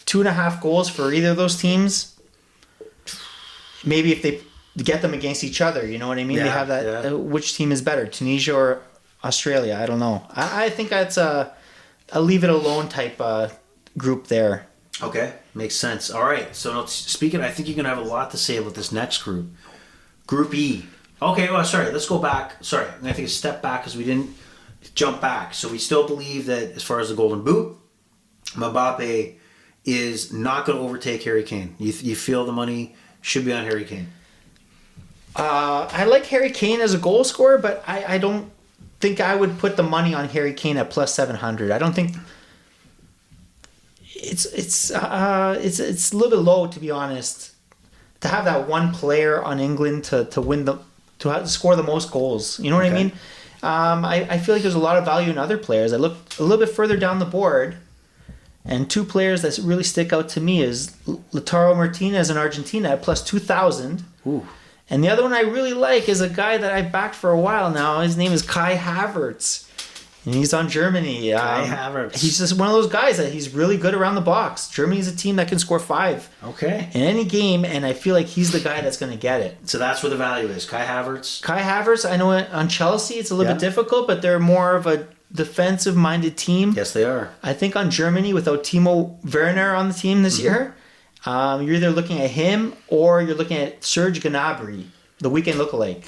2.5 goals for either of those teams. Maybe if they get them against each other, you know what I mean? Yeah, they have that. Which team is better, Tunisia or Australia? I don't know. I think that's a leave it alone type group there. Okay, makes sense. All right, so speaking, I think you're going to have a lot to say about this next group. Group E. Okay, well, sorry, let's go back. Sorry, I'm going to take a step back because we didn't jump back. So we still believe that as far as the Golden Boot, Mbappe is not going to overtake Harry Kane. You feel the money should be on Harry Kane? I like Harry Kane as a goal scorer, but I don't think I would put the money on Harry Kane at plus 700. I don't think it's a little bit low, to be honest, to have that one player on England to win to score the most goals. You know what I mean? I feel like there's a lot of value in other players. I looked a little bit further down the board, and two players that really stick out to me is Lautaro Martinez in Argentina at plus 2,000. Ooh. And the other one I really like is a guy that I've backed for a while now. His name is Kai Havertz. And he's on Germany. Kai Havertz. He's just one of those guys that he's really good around the box. Germany's a team that can score 5 in any game, and I feel like he's the guy that's going to get it. So that's where the value is. Kai Havertz. Kai Havertz, I know on Chelsea it's a little bit difficult, but they're more of a defensive-minded team. Yes, they are. I think on Germany, without Timo Werner on the team this year, you're either looking at him or you're looking at Serge Gnabry, the weekend lookalike.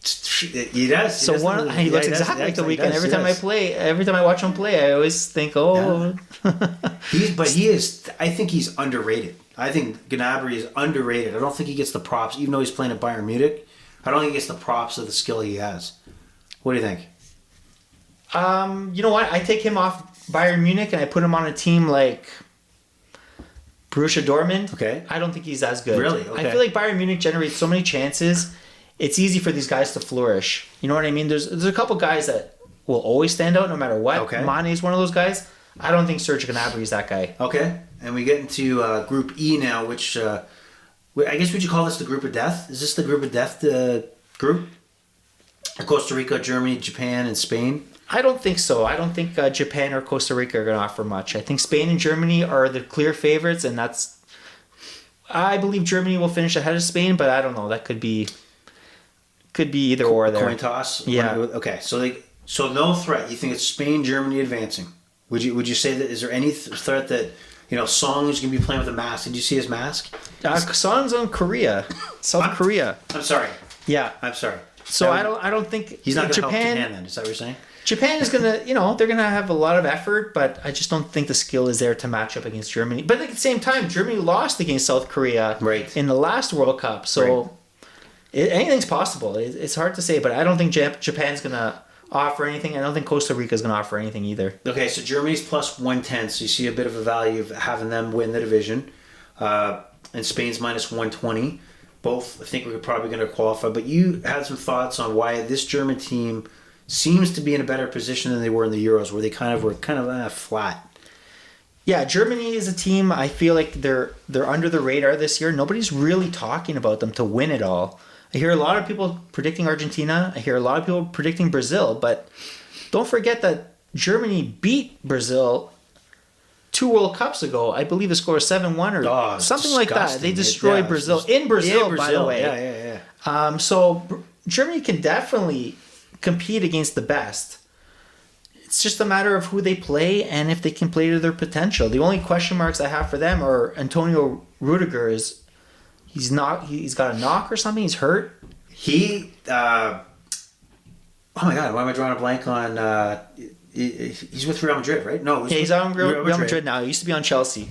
He does. He looks exactly like the weekend. Every time I watch him play, I always think, He is. I think he's underrated. I think Gnabry is underrated. I don't think he gets the props, even though he's playing at Bayern Munich. I don't think he gets the props of the skill he has. What do you think? You know what? I take him off Bayern Munich and I put him on a team like Borussia Dortmund. Okay. I don't think he's as good. Really? Okay. I feel like Bayern Munich generates so many chances. It's easy for these guys to flourish. You know what I mean? There's a couple guys that will always stand out no matter what. Okay. Mane is one of those guys. I don't think Serge Gnabry is that guy. Okay. And we get into Group E now, which I guess would you call this the Group of Death? Is this the Group of Death group? Costa Rica, Germany, Japan, and Spain? I don't think so. I don't think Japan or Costa Rica are going to offer much. I think Spain and Germany are the clear favorites, and I believe Germany will finish ahead of Spain, but I don't know. That could be either or there. Coin toss? Yeah. Okay. So no threat. You think it's Spain, Germany advancing? Would you say that? Is there any threat that Song is going to be playing with a mask? Did you see his mask? Song's on Korea, South Korea. I'm sorry. Yeah. I'm sorry. So I don't think he's not going to help Japan then. Is that what you're saying? Japan is going to, they're going to have a lot of effort, but I just don't think the skill is there to match up against Germany. But at the same time, Germany lost against South Korea in the last World Cup. So anything's possible. It's hard to say, but I don't think Japan's going to offer anything. I don't think Costa Rica is going to offer anything either. Okay, so Germany's plus 110, so you see a bit of a value of having them win the division. And Spain's minus 120. Both, I think we're probably going to qualify. But you had some thoughts on why this German team seems to be in a better position than they were in the Euros, where they were flat. Yeah, Germany is a team, I feel like they're under the radar this year. Nobody's really talking about them to win it all. I hear a lot of people predicting Argentina. I hear a lot of people predicting Brazil. But don't forget that Germany beat Brazil 2 World Cups ago. I believe the score was 7-1 or something like that. They destroyed Brazil. In Brazil, by the way. Yeah. So Germany can definitely compete against the best. It's just a matter of who they play and if they can play to their potential. The only question marks I have for them are Antonio Rudiger he's got a knock or something. He's hurt. Oh my God, why am I drawing a blank on? He's with Real Madrid, right? No, he's on Real Madrid now. He used to be on Chelsea.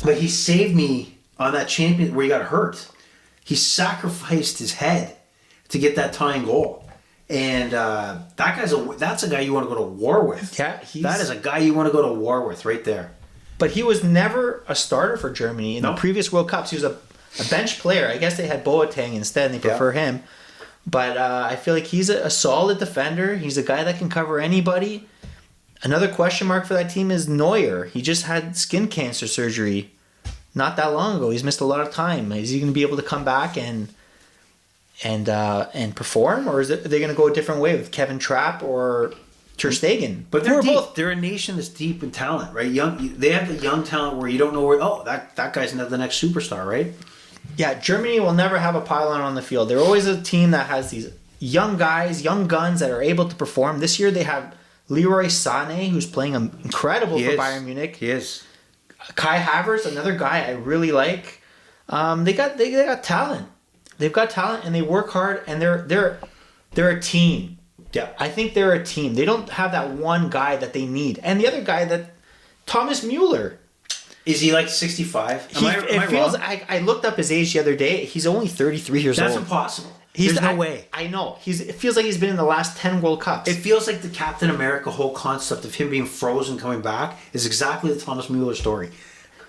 But he saved me on that champion where he got hurt. He sacrificed his head to get that tying goal. And that's a guy you want to go to war with. Yeah, that is a guy you want to go to war with right there. But he was never a starter for Germany in the previous World Cups. He was a bench player. I guess they had Boateng instead, and they prefer him. But I feel like he's a solid defender. He's a guy that can cover anybody. Another question mark for that team is Neuer. He just had skin cancer surgery not that long ago. He's missed a lot of time. Is he going to be able to come back and perform, or are they going to go a different way with Kevin Trapp or Ter Stegen? But they're deep. They're a nation that's deep in talent, right? They have the young talent where you don't know where. Oh, that guy's the next superstar, right? Yeah, Germany will never have a pylon on the field. They're always a team that has these young guys, young guns that are able to perform. This year they have Leroy Sané, who's playing incredible for Bayern Munich. He is. Kai Havertz, another guy I really like. They got talent. They've got talent and they work hard, and they're a team. Yeah, I think they're a team. They don't have that one guy that they need, and the other guy Thomas Müller. Is he like 65? I looked up his age the other day. He's only 33 years old. That's impossible. There's no way. I know. It feels like he's been in the last 10 World Cups. It feels like the Captain America whole concept of him being frozen coming back is exactly the Thomas Müller story.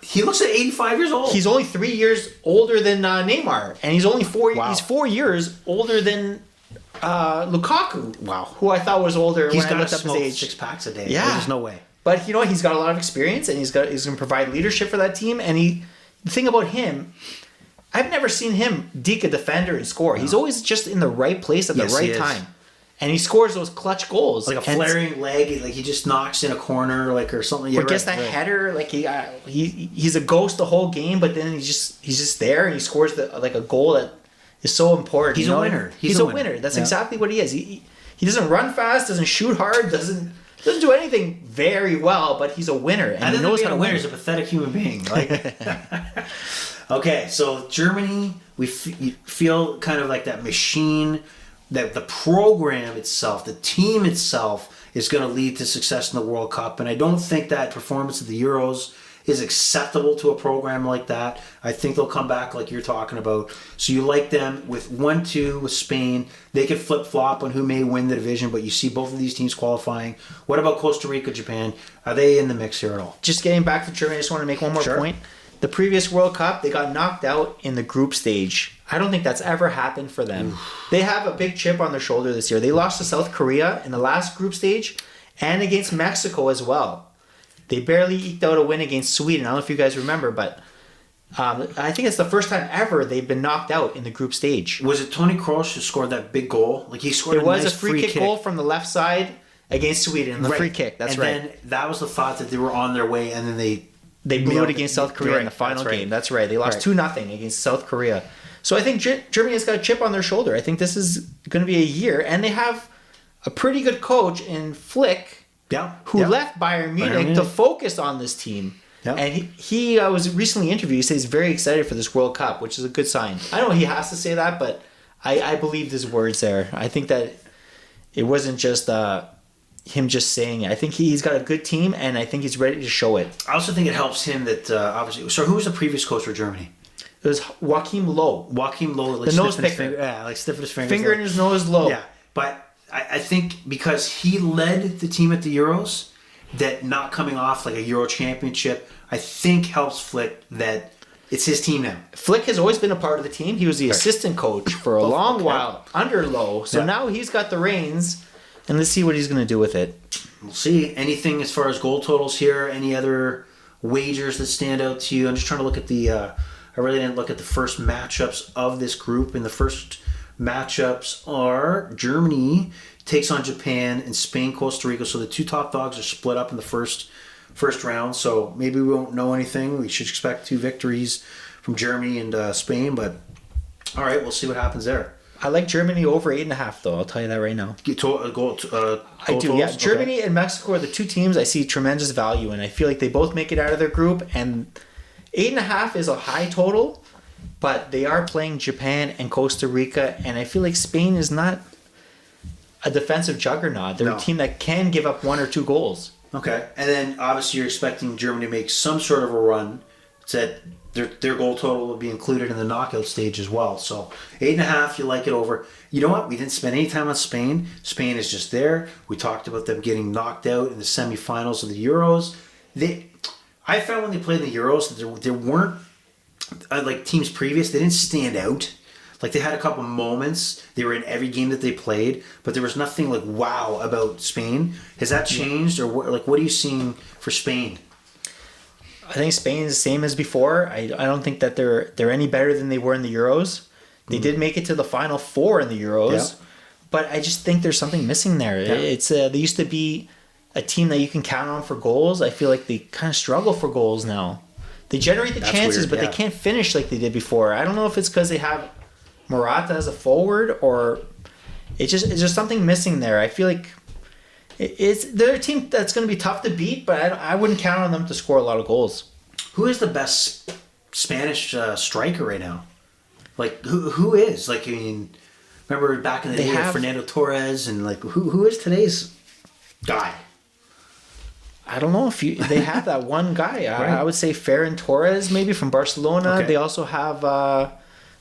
He looks at 85 years old. He's only 3 years older than Neymar, and he's only 4 He's 4 years older than Lukaku. Wow. Who I thought was older when I looked up his age. 6 packs a day. Yeah. There's no way. But he's got a lot of experience, and he's going to provide leadership for that team. And the thing about him, I've never seen him deke a defender and score. No. He's always just in the right place at the right time. And he scores those clutch goals. Like a flaring leg, like he just knocks in a corner, or something. Or gets that header, like he's a ghost the whole game, but then he's just there and he scores a goal that is so important. He's a winner. He's a winner. That's exactly what he is. He doesn't run fast, doesn't shoot hard, doesn't do anything very well, but he's a winner, and he knows how to win. He's a pathetic human being. Okay, so Germany, we feel kind of like that machine, that the program itself, the team itself, is going to lead to success in the World Cup, and I don't think that performance at the Euros is acceptable to a program like that. I think they'll come back like you're talking about. So you like them with 1-2 with Spain. They could flip-flop on who may win the division, but you see both of these teams qualifying. What about Costa Rica, Japan? Are they in the mix here at all? Just getting back to Germany, I just want to make one more point. The previous World Cup, they got knocked out in the group stage. I don't think that's ever happened for them. They have a big chip on their shoulder this year. They lost to South Korea in the last group stage and against Mexico as well. They barely eked out a win against Sweden. I don't know if you guys remember, but I think it's the first time ever they've been knocked out in the group stage. Was it Toni Kroos who scored that big goal? Like he scored. It was nice a free kick goal from the left side against Sweden. The free kick. That's right. And then that was the thought that they were on their way, and then they blew it against South Korea in the final game. That's right. They lost 2-0 against South Korea. So I think Germany has got a chip on their shoulder. I think this is going to be a year, and they have a pretty good coach in Flick. Who left Bayern Munich to focus on this team. Yeah. And he was recently interviewed. He says he's very excited for this World Cup, which is a good sign. I don't know he has to say that, but I believe his words there. I think that it wasn't just him just saying it. I think he's got a good team, and I think he's ready to show it. I also think it helps him that, obviously... So who was the previous coach for Germany? It was Joachim Low. Joachim Low. Like the nose picker. Yeah, like sniffing his fingers. Finger in his nose, Low. Yeah, but... I think because he led the team at the Euros, that not coming off like a Euro championship, I think helps Flick that it's his team now. Flick has always been a part of the team. He was the assistant coach for a long while under Lowe. So now he's got the reins, and let's see what he's going to do with it. We'll see. Anything as far as goal totals here? Any other wagers that stand out to you? I'm just trying to look at the... I really didn't look at the first matchups of this group, and the first... matchups are Germany takes on Japan and Spain, Costa Rica. So the two top dogs are split up in the first round. So maybe we won't know anything. We should expect 2 victories from Germany and Spain. But all right, we'll see what happens there. I like Germany over 8.5, though. I'll tell you that right now. I do. Yeah, Germany and Mexico are the 2 teams I see tremendous value in. I feel like they both make it out of their group, and 8.5 is a high total. But they are playing Japan and Costa Rica, and I feel like Spain is not a defensive juggernaut. They're a team that can give up 1 or 2 goals. Okay. And then, obviously, you're expecting Germany to make some sort of a run. That their goal total will be included in the knockout stage as well. So, 8.5, you like it over. You know what? We didn't spend any time on Spain. Spain is just there. We talked about them getting knocked out in the semifinals of the Euros. I found when they played in the Euros that there weren't like teams previous, they didn't stand out. Like they had a couple moments. They were in every game that they played, but there was nothing like wow about Spain. Has that changed, or what are you seeing for Spain? I think Spain is the same as before. I don't think that they're any better than they were in the Euros. They did make it to the Final Four in the Euros, but I just think there's something missing there. Yeah. It's they used to be a team that you can count on for goals. I feel like they kind of struggle for goals now. They generate the chances, but they can't finish like they did before. I don't know if it's because they have Morata as a forward, or it's just something missing there. I feel like they're a team that's going to be tough to beat, but I wouldn't count on them to score a lot of goals. Who is the best Spanish striker right now? Like who is? Like, I mean, remember back in the day, Fernando Torres, and like who is today's guy? I don't know if they have that one guy. Right. I would say Ferran Torres, maybe from Barcelona. Okay. They also have,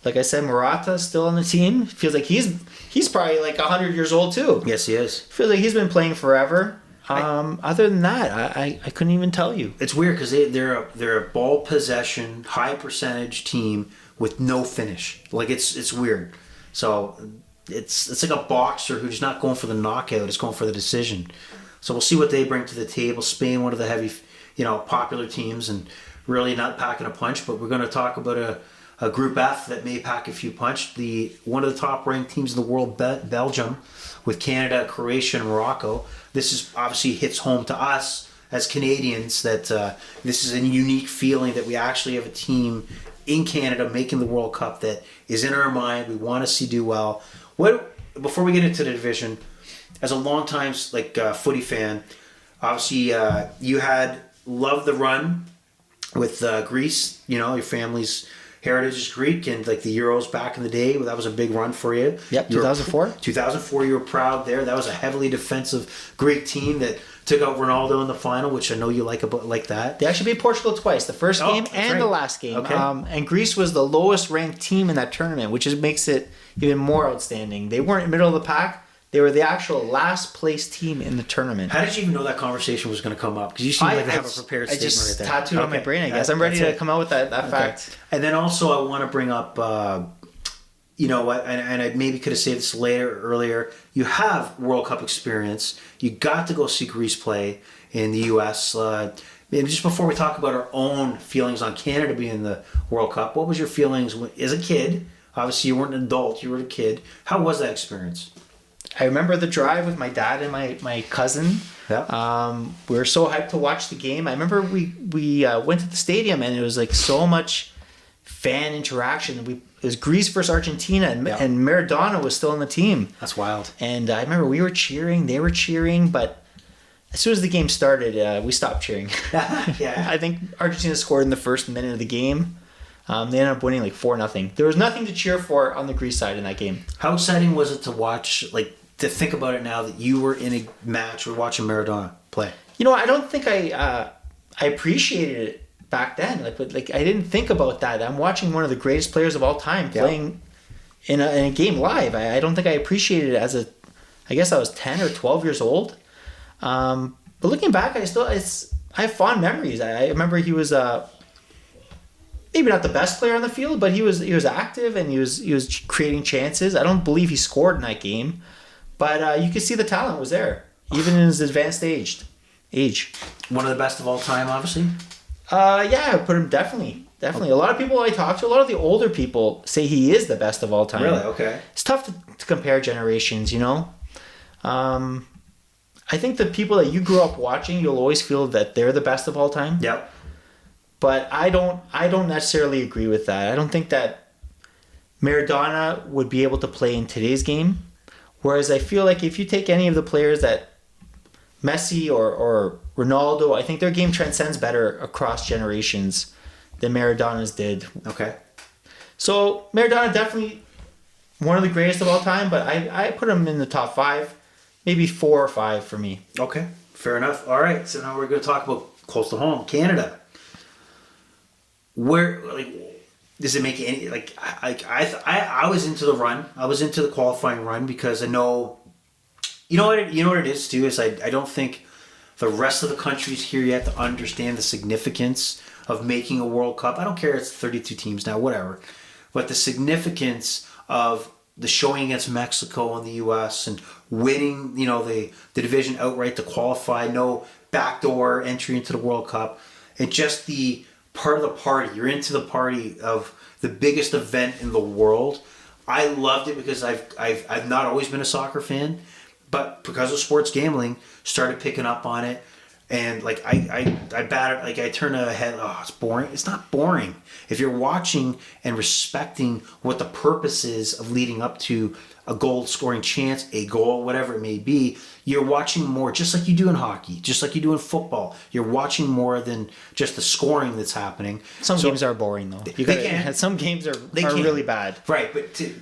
like I said, Morata still on the team. Feels like he's probably like 100 years old too. Yes, he is. Feels like he's been playing forever. Other than that, I couldn't even tell you. It's weird because they're a ball possession, high percentage team with no finish. Like it's weird. So it's like a boxer who's not going for the knockout; it's going for the decision. So we'll see what they bring to the table. Spain, one of the heavy, popular teams, and really not packing a punch. But we're going to talk about a Group F that may pack a few punch. One of the top-ranked teams in the world, Belgium, with Canada, Croatia, and Morocco. This is obviously hits home to us as Canadians that this is a unique feeling that we actually have a team in Canada making the World Cup that is in our mind. We want to see do well. Before we get into the division, as a long-time footy fan, obviously you loved the run with Greece. Your family's heritage is Greek, and like the Euros back in the day, that was a big run for you. Yep, 2004. 2004, you were proud there. That was a heavily defensive Greek team that took out Ronaldo in the final, which I know you like that. They actually beat Portugal twice, the first game and the last game. Okay. And Greece was the lowest ranked team in that tournament, which makes it even more outstanding. They weren't middle of the pack. They were the actual last place team in the tournament. How did you even know that conversation was going to come up? Because you seem like to have a prepared statement just right there. tattooed on my brain, I guess. I'm ready to come out with that fact. And then also I want to bring up, you know what, and I maybe could have saved this earlier. You have World Cup experience. You got to go see Greece play in the U.S. Maybe just before we talk about our own feelings on Canada being in the World Cup, what was your feelings as a kid? Obviously, you weren't an adult. You were a kid. How was that experience? I remember the drive with my dad and my cousin. Yeah. We were so hyped to watch the game. I remember we went to the stadium and it was like so much fan interaction. It was Greece versus Argentina and Maradona was still on the team. That's wild. And I remember we were cheering, they were cheering, but as soon as the game started, we stopped cheering. Yeah. I think Argentina scored in the first minute of the game. They ended up winning like 4-0. There was nothing to cheer for on the Greece side in that game. How exciting was it to watch, like, to think about it now that you were in a match or watching Maradona play? You know, I don't think I appreciated it back then. Like I didn't think about that. I'm watching one of the greatest players of all time playing in a game live. I don't think I appreciated it I guess I was 10 or 12 years old. But looking back, I have fond memories. I remember he was maybe not the best player on the field, but he was active and he was creating chances. I don't believe he scored in that game, but you could see the talent was there, even in his advanced age. One of the best of all time, obviously. Yeah, I put him definitely. A lot of people I talk to, a lot of the older people say he is the best of all time. Really? Okay. It's tough to compare generations, you know. I think the people that you grew up watching, you'll always feel that they're the best of all time. Yep. But I don't necessarily agree with that. I don't think that Maradona would be able to play in today's game. Whereas I feel like if you take any of the players that Messi or Ronaldo, I think their game transcends better across generations than Maradona's did. Okay. So Maradona definitely one of the greatest of all time, but I put him in the top 5, maybe 4 or 5 for me. Okay, fair enough. All right, so now we're going to talk about close to home, Canada. Where, like, does it make any, like, I was into the run. I was into the qualifying run because I know, you know what it is too, is I don't think the rest of the countries here yet to understand the significance of making a World Cup. I don't care, it's 32 teams now, whatever. But the significance of the showing against Mexico and the U.S. and winning, you know, the division outright to qualify, no backdoor entry into the World Cup, and just the part of the party. You're into the party of the biggest event in the world. I loved it because I've not always been a soccer fan, but because of sports gambling, started picking up on it. And like I turn a head. Oh, it's boring. It's not boring if you're watching and respecting what the purpose is of leading up to a goal scoring chance, a goal, whatever it may be. You're watching more, just like you do in hockey, just like you do in football. You're watching more than just the scoring that's happening. Some games are boring though. Some games are really bad. Right,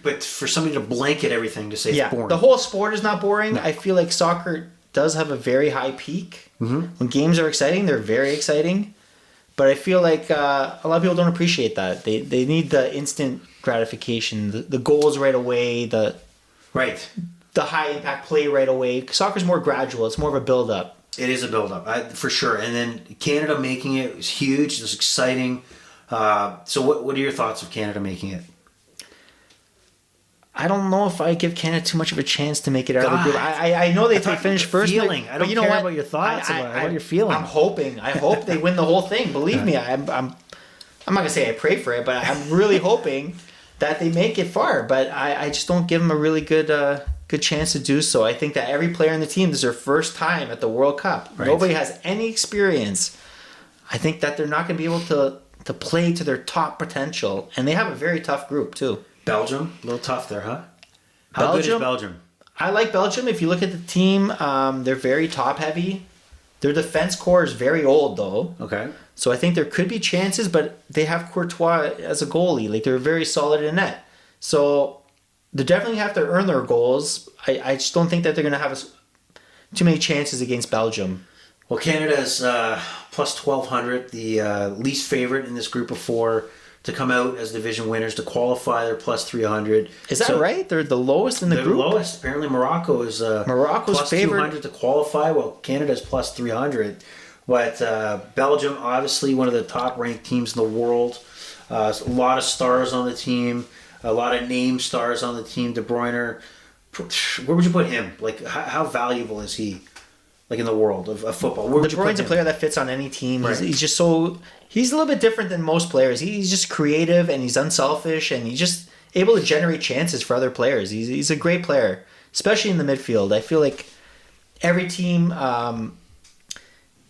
but for somebody to blanket everything to say it's boring. The whole sport is not boring. No. I feel like soccer does have a very high peak. Mm-hmm. When games are exciting, they're very exciting. But I feel like a lot of people don't appreciate that. They need the instant gratification, the goals right away, the high impact play right away. Soccer's more gradual. It's more of a build up. It is a build up, for sure. And then Canada making it was huge. It was exciting. So what are your thoughts of Canada making it? I don't know if I give Canada too much of a chance to make it out of the group. I know they finished first. Feeling. I don't care about your thoughts. What you're feeling. I'm hoping. I hope they win the whole thing. Believe me, I'm not gonna say I pray for it, but I'm really hoping that they make it far. But I just don't give them a really good chance to do so. I think that every player on the team, this is their first time at the World Cup. Right. Nobody has any experience. I think that they're not gonna be able to play to their top potential, and they have a very tough group too. Belgium, a little tough there, huh? How good is Belgium? I like Belgium. If you look at the team, they're very top heavy. Their defense core is very old though. Okay. So I think there could be chances, but they have Courtois as a goalie. Like they're very solid in net. So they definitely have to earn their goals. I just don't think that they're going to have too many chances against Belgium. Well, Canada is plus 1,200, the least favorite in this group of 4 to come out as division winners to qualify. They're plus 300. Is that right? They're the lowest in the they're group? The lowest. Apparently Morocco is Morocco's plus favored 200 to qualify, while Canada's plus 300. But Belgium, obviously one of the top-ranked teams in the world. A lot of stars on the team. A lot of name stars on the team. De Bruyne, where would you put him? Like, how valuable is he? Like in the world of football, De Bruyne's a player that fits on any team. Right. He's just so he's a little bit different than most players. He's just creative and he's unselfish and he's just able to generate chances for other players. He's a great player, especially in the midfield. I feel like every team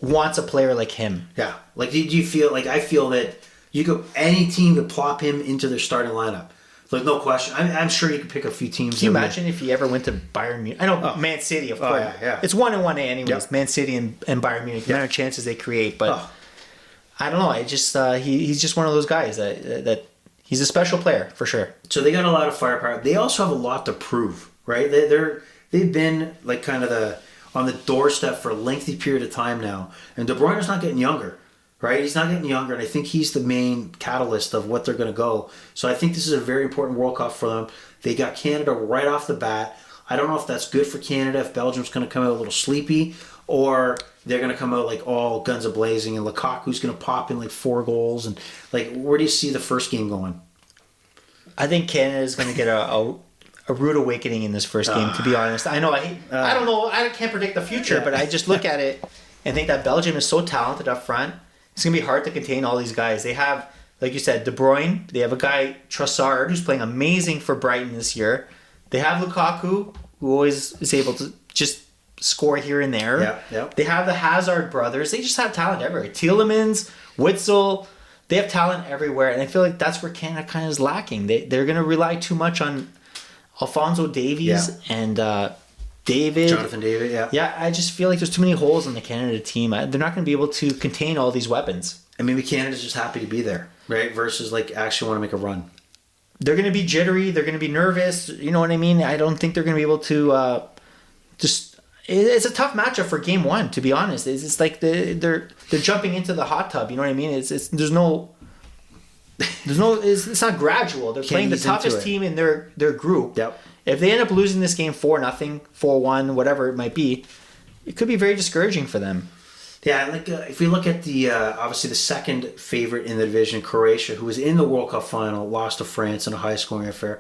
wants a player like him. Yeah, like do you feel like I feel that you go any team could plop him into their starting lineup. Like, no question. I'm sure you could pick a few teams. Can you imagine if he ever went to Bayern Munich? I know Man City, of course. Yeah. It's 1-1A anyways. Yep. Man City and Bayern Munich. The amount of chances they create. But I don't know. I just he's just one of those guys that he's a special player, for sure. So they got a lot of firepower. They also have a lot to prove, right? They've been like kind of on the doorstep for a lengthy period of time now. And De Bruyne's not getting younger. Right, he's not getting younger, and I think he's the main catalyst of what they're going to go. So I think this is a very important World Cup for them. They got Canada right off the bat. I don't know if that's good for Canada, if Belgium's going to come out a little sleepy, or they're going to come out like all guns a-blazing, and Lukaku's going to pop in like 4 goals. And like, where do you see the first game going? I think Canada is going to get a rude awakening in this first game, to be honest. I know, I don't know, I can't predict the future, but I just look at it and think that Belgium is so talented up front. It's going to be hard to contain all these guys. They have, like you said, De Bruyne. They have a guy, Trossard, who's playing amazing for Brighton this year. They have Lukaku, who always is able to just score here and there. Yeah. They have the Hazard brothers. They just have talent everywhere. Tielemans, Witzel. They have talent everywhere. And I feel like that's where Canada kind of is lacking. They're going to rely too much on Alphonso Davies and Jonathan David, yeah. Yeah, I just feel like there's too many holes in the Canada team. They're not going to be able to contain all these weapons. And maybe Canada's just happy to be there, right? Versus like actually want to make a run. They're going to be jittery. They're going to be nervous. You know what I mean? I don't think they're going to be able to just... It's a tough matchup for game one, to be honest. It's like they're jumping into the hot tub. You know what I mean? It's not gradual. They're playing the toughest team in their group. Yep. If they end up losing this game 4-0, 4-1, whatever it might be, it could be very discouraging for them. Yeah, like if we look at the obviously the second favorite in the division, Croatia, who was in the World Cup final, lost to France in a high-scoring affair.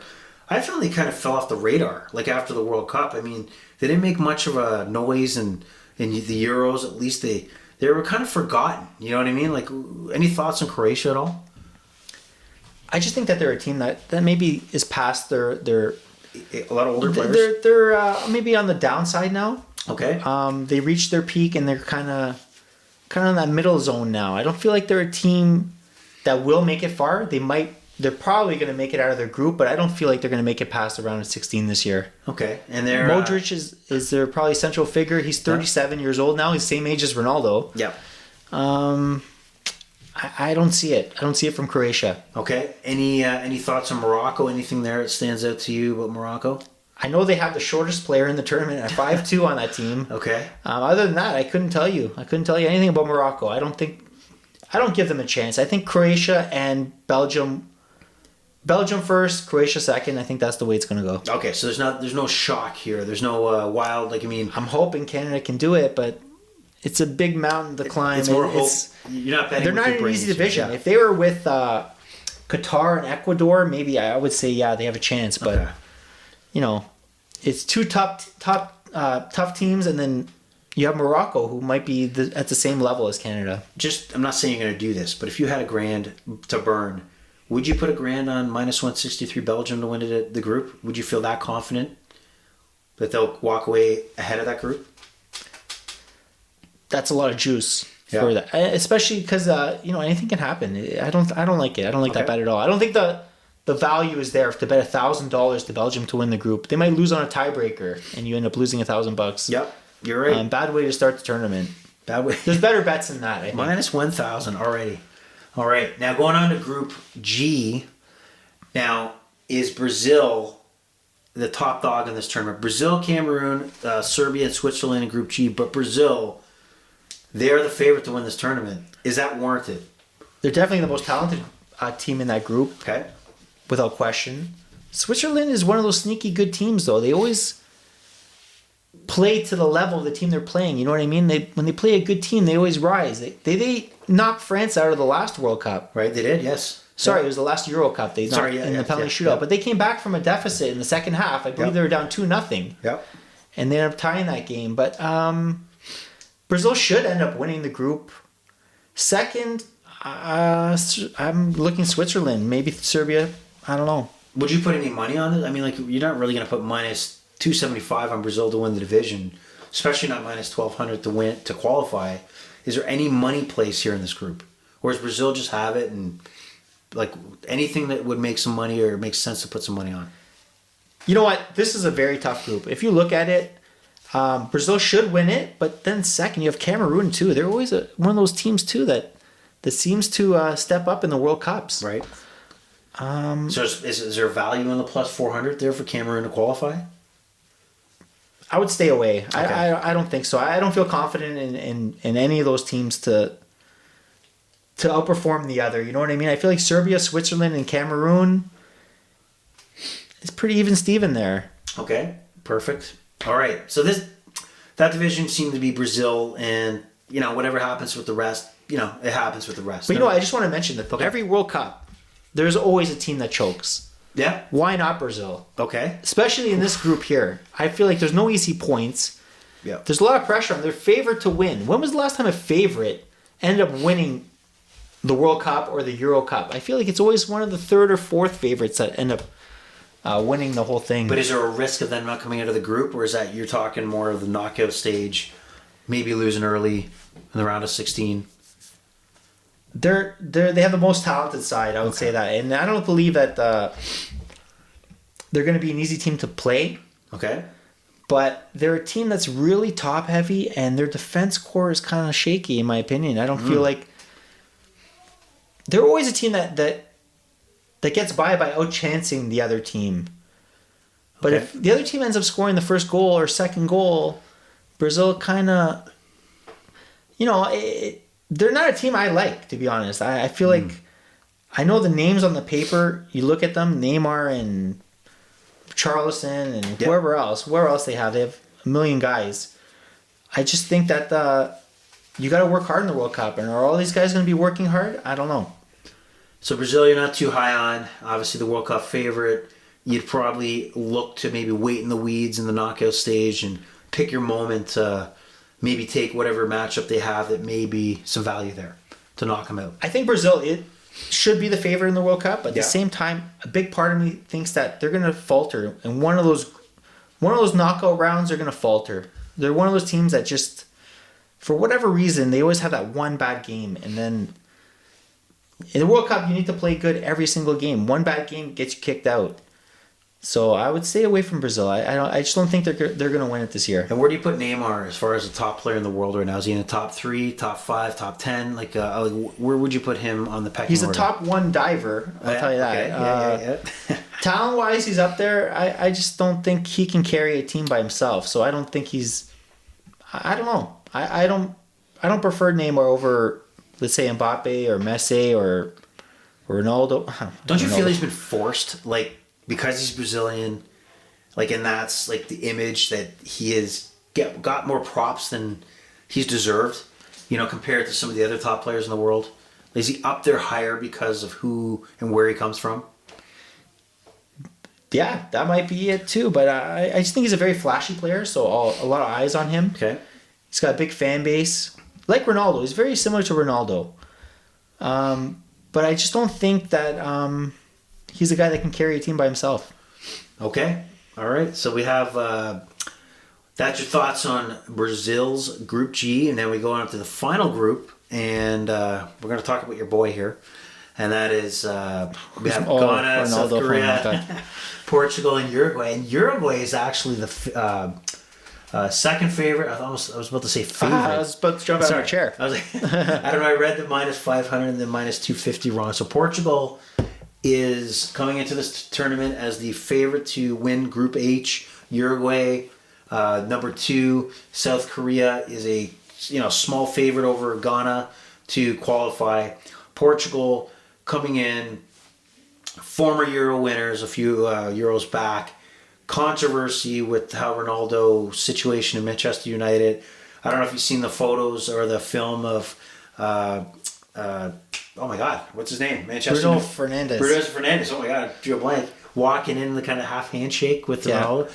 I felt they kind of fell off the radar. Like after the World Cup, I mean, they didn't make much of a noise in the Euros. At least they were kind of forgotten. You know what I mean? Like, any thoughts on Croatia at all? I just think that they're a team that maybe is past their a lot of older players. They're maybe on the downside now. Okay. They reached their peak and they're kind of in that middle zone now. I don't feel like they're a team that will make it far. They're probably going to make it out of their group, but I don't feel like they're going to make it past the round of 16 this year. Okay. And they're Modric is their probably central figure. He's 37 years old now. He's the same age as Ronaldo. Yeah. I don't see it. I don't see it from Croatia. Okay. Any thoughts on Morocco? Anything there that stands out to you about Morocco? I know they have the shortest player in the tournament at 5'2" on that team. Okay. Other than that, I couldn't tell you. I couldn't tell you anything about Morocco. I don't give them a chance. I think Croatia and Belgium first, Croatia second. I think that's the way it's going to go. Okay, so there's no shock here. There's no wild, like, I mean... I'm hoping Canada can do it, but it's a big mountain to climb. It's more hope. You're not betting. They're not in an easy division. Yeah. If they were with Qatar and Ecuador, maybe I would say, yeah, they have a chance. But, you know, it's two tough teams, and then you have Morocco, who might be at the same level as Canada. I'm not saying you're going to do this, but if you had $1,000 to burn, would you put $1,000 on -163 Belgium to win the group? Would you feel that confident that they'll walk away ahead of that group? That's a lot of juice for that, especially because anything can happen. I don't like it. I don't like that bet at all. I don't think the value is there to bet $1,000 to Belgium to win the group. They might lose on a tiebreaker, and you end up losing $1,000. Yep, you're right. Bad way to start the tournament. Bad way. There's better bets than that. I think. -1,000 already. All right, now going on to Group G. Now, is Brazil the top dog in this tournament? Brazil, Cameroon, Serbia, and Switzerland in Group G, but Brazil, they're the favorite to win this tournament. Is that warranted? They're definitely the most talented team in that group, Okay. without question. Switzerland is one of those sneaky good teams, though. They always play to the level of the team they're playing. You know what I mean? When they play a good team, they always rise. They knocked France out of the last World Cup. Right, they did, yes. Sorry, it was the last Euro Cup. They knocked in the penalty shootout. Yeah. But they came back from a deficit in the second half. I believe they were down 2-0. Yep. And they ended up tying that game. But Brazil should end up winning the group. Second, I'm looking Switzerland. Maybe Serbia. I don't know. Would you put any money on it? I mean, like, you're not really going to put minus 275 on Brazil to win the division, especially not minus 1200 to qualify. Is there any money place here in this group? Or does Brazil just have it and, like, anything that would make some money or makes sense to put some money on? You know what? This is a very tough group. If you look at it, Brazil should win it, but then second, you have Cameroon too. They're always one of those teams too that seems to step up in the World Cups. Right. So is there value in the plus 400 there for Cameroon to qualify? I would stay away. Okay. I don't think so. I don't feel confident in any of those teams to outperform the other. You know what I mean? I feel like Serbia, Switzerland, and Cameroon is pretty even Steven there. Okay, perfect. All right, so that division seemed to be Brazil, and whatever happens with the rest, it happens with the rest. But I just want to mention that every World Cup, there's always a team that chokes. Yeah. Why not Brazil? Okay. Especially in this group here. I feel like there's no easy points. Yeah. There's a lot of pressure on them. They're favored to win. When was the last time a favorite ended up winning the World Cup or the Euro Cup? I feel like it's always one of the third or fourth favorites that end up winning the whole thing. But is there a risk of them not coming out of the group, or is that you're talking more of the knockout stage, maybe losing early in the round of 16? They have the most talented side, I would say that, and I don't believe that they're going to be an easy team to play. Okay. But they're a team that's really top heavy, and their defense core is kind of shaky, in my opinion. I don't feel like they're always a team that gets by outchancing the other team. But if the other team ends up scoring the first goal or second goal, Brazil kind of, they're not a team I like, to be honest. I feel like I know the names on the paper. You look at them, Neymar and Charleston and whoever else they have a million guys. I just think that you got to work hard in the World Cup, and are all these guys going to be working hard? I don't know. So Brazil, you're not too high on. Obviously, the World Cup favorite. You'd probably look to maybe wait in the weeds in the knockout stage and pick your moment. Maybe take whatever matchup they have that may be some value there to knock them out. I think Brazil should be the favorite in the World Cup, but at the same time, a big part of me thinks that they're going to falter, and one of those knockout rounds are going to falter. They're one of those teams that just, for whatever reason, they always have that one bad game, and then in the World Cup, you need to play good every single game. One bad game gets you kicked out. So I would stay away from Brazil. I just don't think they're going to win it this year. And where do you put Neymar as far as the top player in the world right now? Is he in the top 3, top 5, top 10? Where would you put him on the pecking order? He's a top 1 diver. I'll tell you that. Yeah. Talent-wise, he's up there. I just don't think he can carry a team by himself. So I don't think he's. I don't know. I don't prefer Neymar over, let's say, Mbappe or Messi or Ronaldo. Don't you feel he's been forced, because he's Brazilian, and that's the image that he has got more props than he's deserved, compared to some of the other top players in the world? Is he up there higher because of who and where he comes from? Yeah, that might be it too. But I just think he's a very flashy player, so a lot of eyes on him. Okay. He's got a big fan base. Like Ronaldo. He's very similar to Ronaldo. But I just don't think that he's a guy that can carry a team by himself. Okay. All right. So we have that's your thoughts on Brazil's Group G, and then we go on to the final group, and we're going to talk about your boy here, and that is we have Ghana, Ronaldo, South Korea, Portugal, and Uruguay. And Uruguay is actually the second favorite. I was about to say favorite. I was about to jump out of my chair. I was like, I don't know. I read the minus 500 and then minus 250 wrong. So Portugal is coming into this tournament as the favorite to win Group H. Uruguay, number 2. South Korea is a small favorite over Ghana to qualify. Portugal coming in, former Euro winners a few Euros back, controversy with how Ronaldo situation in Manchester United. I don't know if you've seen the photos or the film of, oh my God, what's his name? Bruno Fernandes. Bruno Fernandes, oh my God, I drew a blank. Walking in the kind of half handshake with Ronaldo.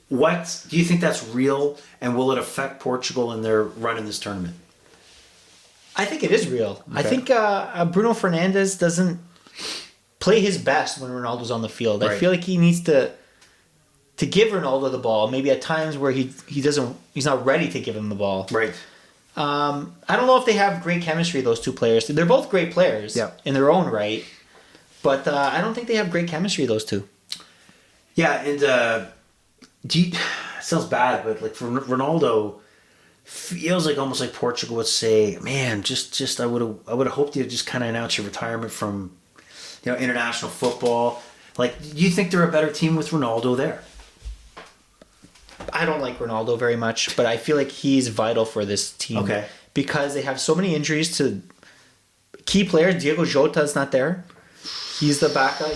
What do you think that's real, and will it affect Portugal in their run in this tournament? I think it is real. Okay. I think Bruno Fernandes doesn't play his best when Ronaldo's on the field. Right. I feel like he needs to give Ronaldo the ball. Maybe at times where he's not ready to give him the ball. Right. I don't know if they have great chemistry, those two players. They're both great players in their own right, but I don't think they have great chemistry, those two. Yeah, and it sounds bad, but like for Ronaldo, feels like almost like Portugal would say, "Man, just I would have hoped you'd just kind of announce your retirement from, international football." Like, do you think they're a better team with Ronaldo there? I don't like Ronaldo very much, but I feel like he's vital for this team. Okay. Because they have so many injuries to key players. Diego Jota's not there. He's the backup.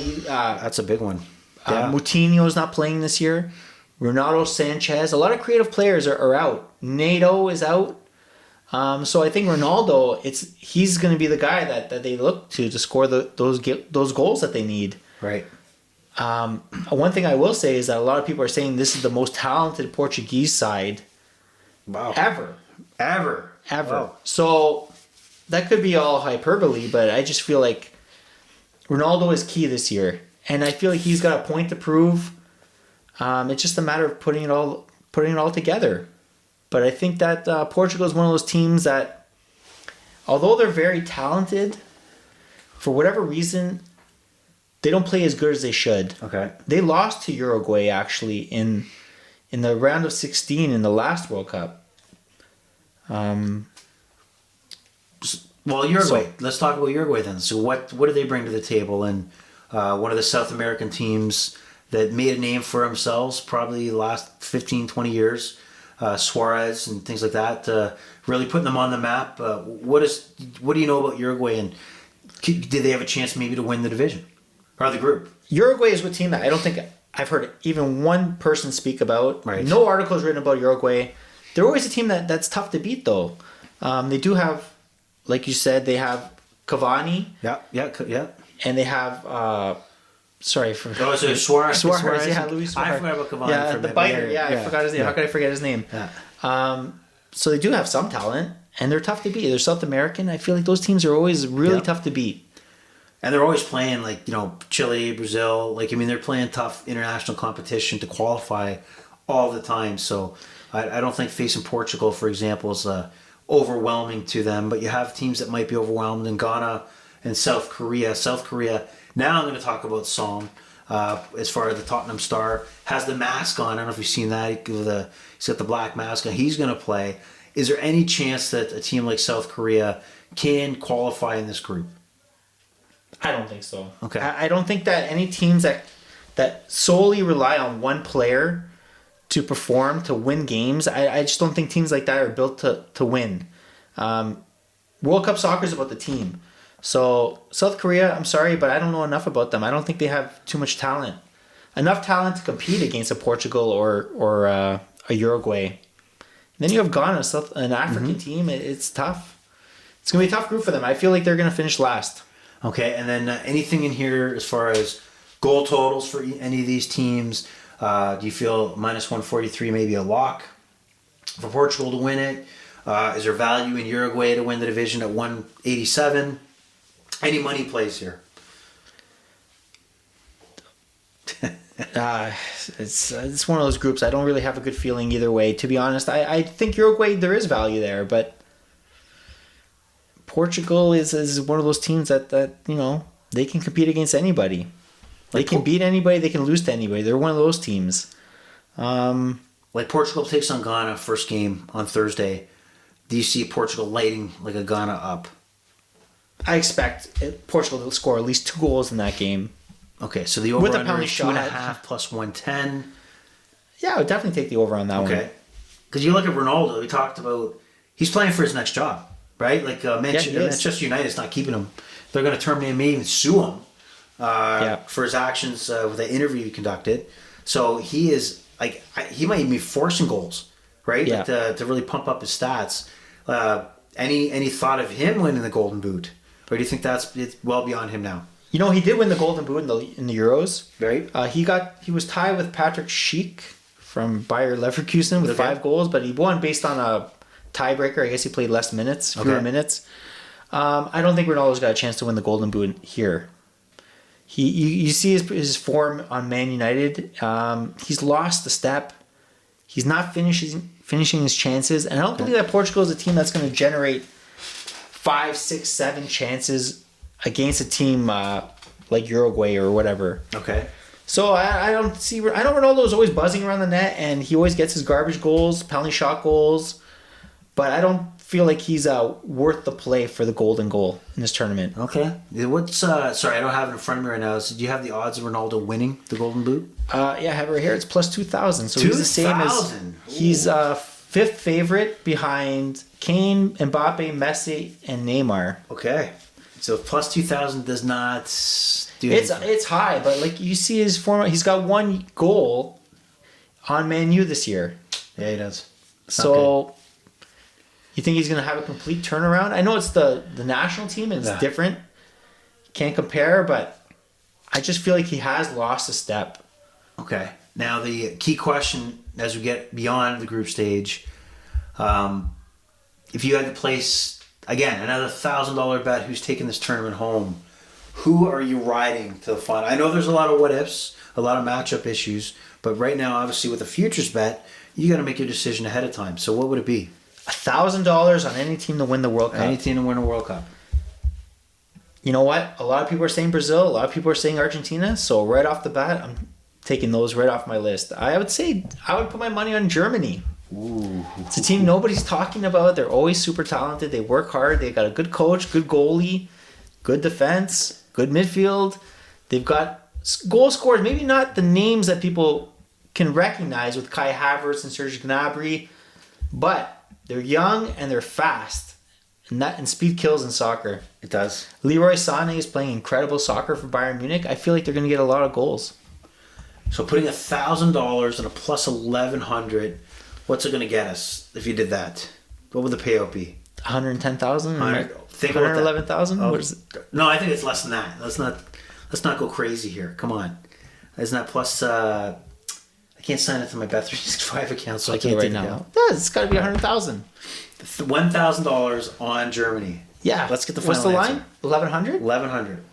That's a big one. Yeah. Moutinho's not playing this year. Renato Sanchez. A lot of creative players are out. Nato is out. So I think Ronaldo, he's going to be the guy that they look to score those goals that they need. Right. One thing I will say is that a lot of people are saying this is the most talented Portuguese side ever. Wow. So that could be all hyperbole, but I just feel like Ronaldo is key this year. And I feel like he's got a point to prove. It's just a matter of putting it all together. But I think that Portugal is one of those teams that, although they're very talented, for whatever reason, they don't play as good as they should. Okay. They lost to Uruguay actually in the round of 16 in the last World Cup. Well, Uruguay. Let's talk about Uruguay then. So what do they bring to the table? And one of the South American teams that made a name for themselves probably the last 15, 20 years. Suarez and things like that, really putting them on the map. What do you know about Uruguay, and did they have a chance maybe to win the division or the group? Uruguay is a team that I don't think I've heard even one person speak about. Right. No articles written about Uruguay. They're always a team that's tough to beat, though. They do have, like you said, they have Cavani. Yeah. And they have. Sorry for. Oh, so Suarez. Yeah, Luis Suarez. I forgot about Cavani. Yeah, for a the minute. biter. Yeah, I forgot his name. Yeah. How could I forget his name? Yeah. So they do have some talent, and they're tough to beat. They're South American. I feel like those teams are always really tough to beat. And they're always playing Chile, Brazil. They're playing tough international competition to qualify all the time. So I don't think facing Portugal, for example, is overwhelming to them. But you have teams that might be overwhelmed in Ghana and South Korea. South Korea. Now I'm going to talk about Song. As far as the Tottenham star, has the mask on. I don't know if you've seen that. He's got the black mask on. He's going to play. Is there any chance that a team like South Korea can qualify in this group? I don't think so. Okay. I don't think that any teams that solely rely on one player to perform, to win games, I just don't think teams like that are built to win. World Cup soccer is about the team. So South Korea, I'm sorry, but I don't know enough about them. I don't think they have too much talent. Enough talent to compete against a Portugal or a Uruguay. And then you have Ghana, an African team. It's tough. It's going to be a tough group for them. I feel like they're going to finish last. Okay, and then anything in here as far as goal totals for any of these teams? Do you feel minus 143 maybe a lock for Portugal to win it? Is there value in Uruguay to win the division at 187? Any money plays here? It's one of those groups. I don't really have a good feeling either way. To be honest, I think Uruguay, there is value there, but Portugal is one of those teams that they can compete against anybody. They can beat anybody. They can lose to anybody. They're one of those teams. Like Portugal takes on Ghana first game on Thursday. Do you see Portugal lighting like a Ghana up? I expect Portugal to score at least 2 goals in that game. Okay, so the over With a under penalty is shot. 2.5 plus 110. Yeah, I would definitely take the over on that one. Okay, because you look at Ronaldo. We talked about he's playing for his next job, right? Like he is. Manchester United is not keeping him they're going to terminate him, maybe even sue him for his actions with the interview he conducted. So he is like, he might even be forcing goals, right? Yeah. Like to really pump up his stats. Any thought of him winning the Golden Boot, or do you think it's well beyond him now? You know, he did win the Golden Boot in the Euros. Right. He was tied with Patrick Schick from Bayer Leverkusen with 5 goals, but he won based on a tiebreaker. I guess he played less minutes, fewer minutes. I don't think Ronaldo's got a chance to win the Golden Boot here. You see his form on Man United. He's lost the step. He's not finishing his chances, and I don't believe that Portugal is a team that's going to generate 5, 6, 7 chances against a team like Uruguay or whatever. Okay. So I know Ronaldo's always buzzing around the net, and he always gets his garbage goals, penalty shot goals, but I don't feel like he's worth the play for the golden goal in this tournament. Okay. What's sorry, I don't have it in front of me right now. So do you have the odds of Ronaldo winning the Golden Boot? Yeah, I have it right here. It's plus 2,000. So he's the same as he's 5th favorite behind Kane, Mbappe, Messi, and Neymar. Okay. So plus 2,000 does not do anything. It's high, but like you see his form, he's got 1 goal on Man U this year. Yeah, he does. So you think he's going to have a complete turnaround? I know it's the national team and it's different. Can't compare, but I just feel like he has lost a step. Okay. Now the key question as we get beyond the group stage, if you had to place again another $1,000 bet, who's taking this tournament home? Who are you riding to the final? I know there's a lot of what ifs, a lot of matchup issues, but right now, obviously, with a futures bet, you got to make your decision ahead of time. So what would it be? $1,000 on any team to win the World Cup. Any team to win a World Cup. You know what? A lot of people are saying Brazil. A lot of people are saying Argentina. So right off the bat, I'm taking those right off my list. I would say I would put my money on Germany. Ooh. It's a team nobody's talking about. They're always super talented. They work hard. They got a good coach, good goalie, good defense, good midfield. They've got goal scorers. Maybe not the names that people can recognize with Kai Havertz and Serge Gnabry, but they're young and they're fast. And speed kills in soccer. It does. Leroy Sané is playing incredible soccer for Bayern Munich. I feel like they're going to get a lot of goals. So putting $1,000 and a plus 1,100, what's it going to get us if you did that? What would the payout be? 110,000? 111,000? What is it? No, I think it's less than that. Let's not go crazy here. Come on. Isn't that plus... I can't sign it to my Bet365 account, so I can't right take it now. down. Yeah, it's got to be 100,000. $1,000 on Germany. Yeah. Let's get the final What's the answer. line? 1,100? 1,100.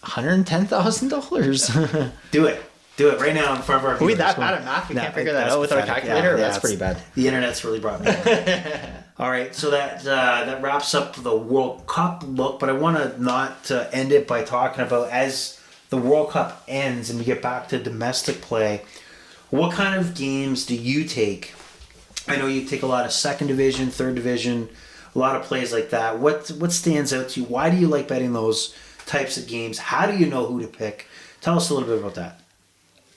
$110,000. Do it right now in front of our viewers. Are we that bad at math? We can't figure that out with our calculator? Yeah, that's pretty bad. The internet's really brought me down. All right, so that wraps up the World Cup look, but I want to not end it by talking about, as the World Cup ends and we get back to domestic play, what kind of games do you take? I know you take a lot of second division, third division, a lot of plays like that. What stands out to you? Why do you like betting those types of games? How do you know who to pick? Tell us a little bit about that.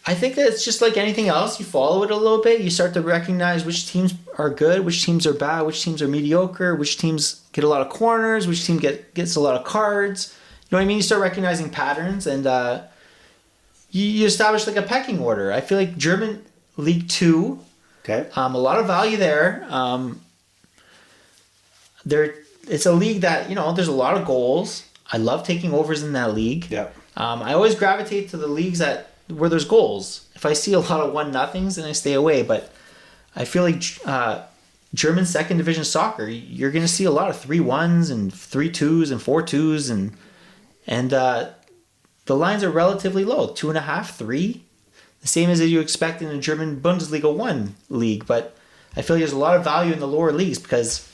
I think that it's just like anything else. You follow it a little bit. You start to recognize which teams are good, which teams are bad, which teams are mediocre, which teams get a lot of corners, which team gets a lot of cards. You know what I mean? You start recognizing patterns, and you establish like a pecking order. I feel like German League 2, Okay. a lot of value there. It's a league that, there's a lot of goals. I love taking overs in that league. Yep. I always gravitate to the leagues where there's goals. If I see a lot of 1-0s, then I stay away. But I feel like German second division soccer, you're going to see a lot of 3-1s and 3-2s and 4-2s, and the lines are relatively low, 2.5, 3, the same as you expect in a German Bundesliga 1 league. But I feel like there's a lot of value in the lower leagues because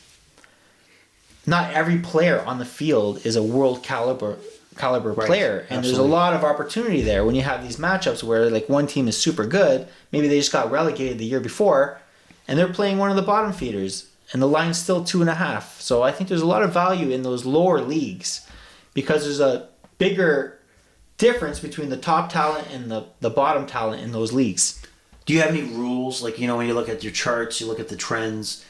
not every player on the field is a world caliber player, and Absolutely. there's a lot of opportunity there when you have these matchups where like one team is super good, maybe they just got relegated the year before, and they're playing one of the bottom feeders, and the line's still 2.5. So I think there's a lot of value in those lower leagues because there's a bigger difference between the top talent and the bottom talent in those leagues. Do you have any rules? Like, when you look at your charts, you look at the trends,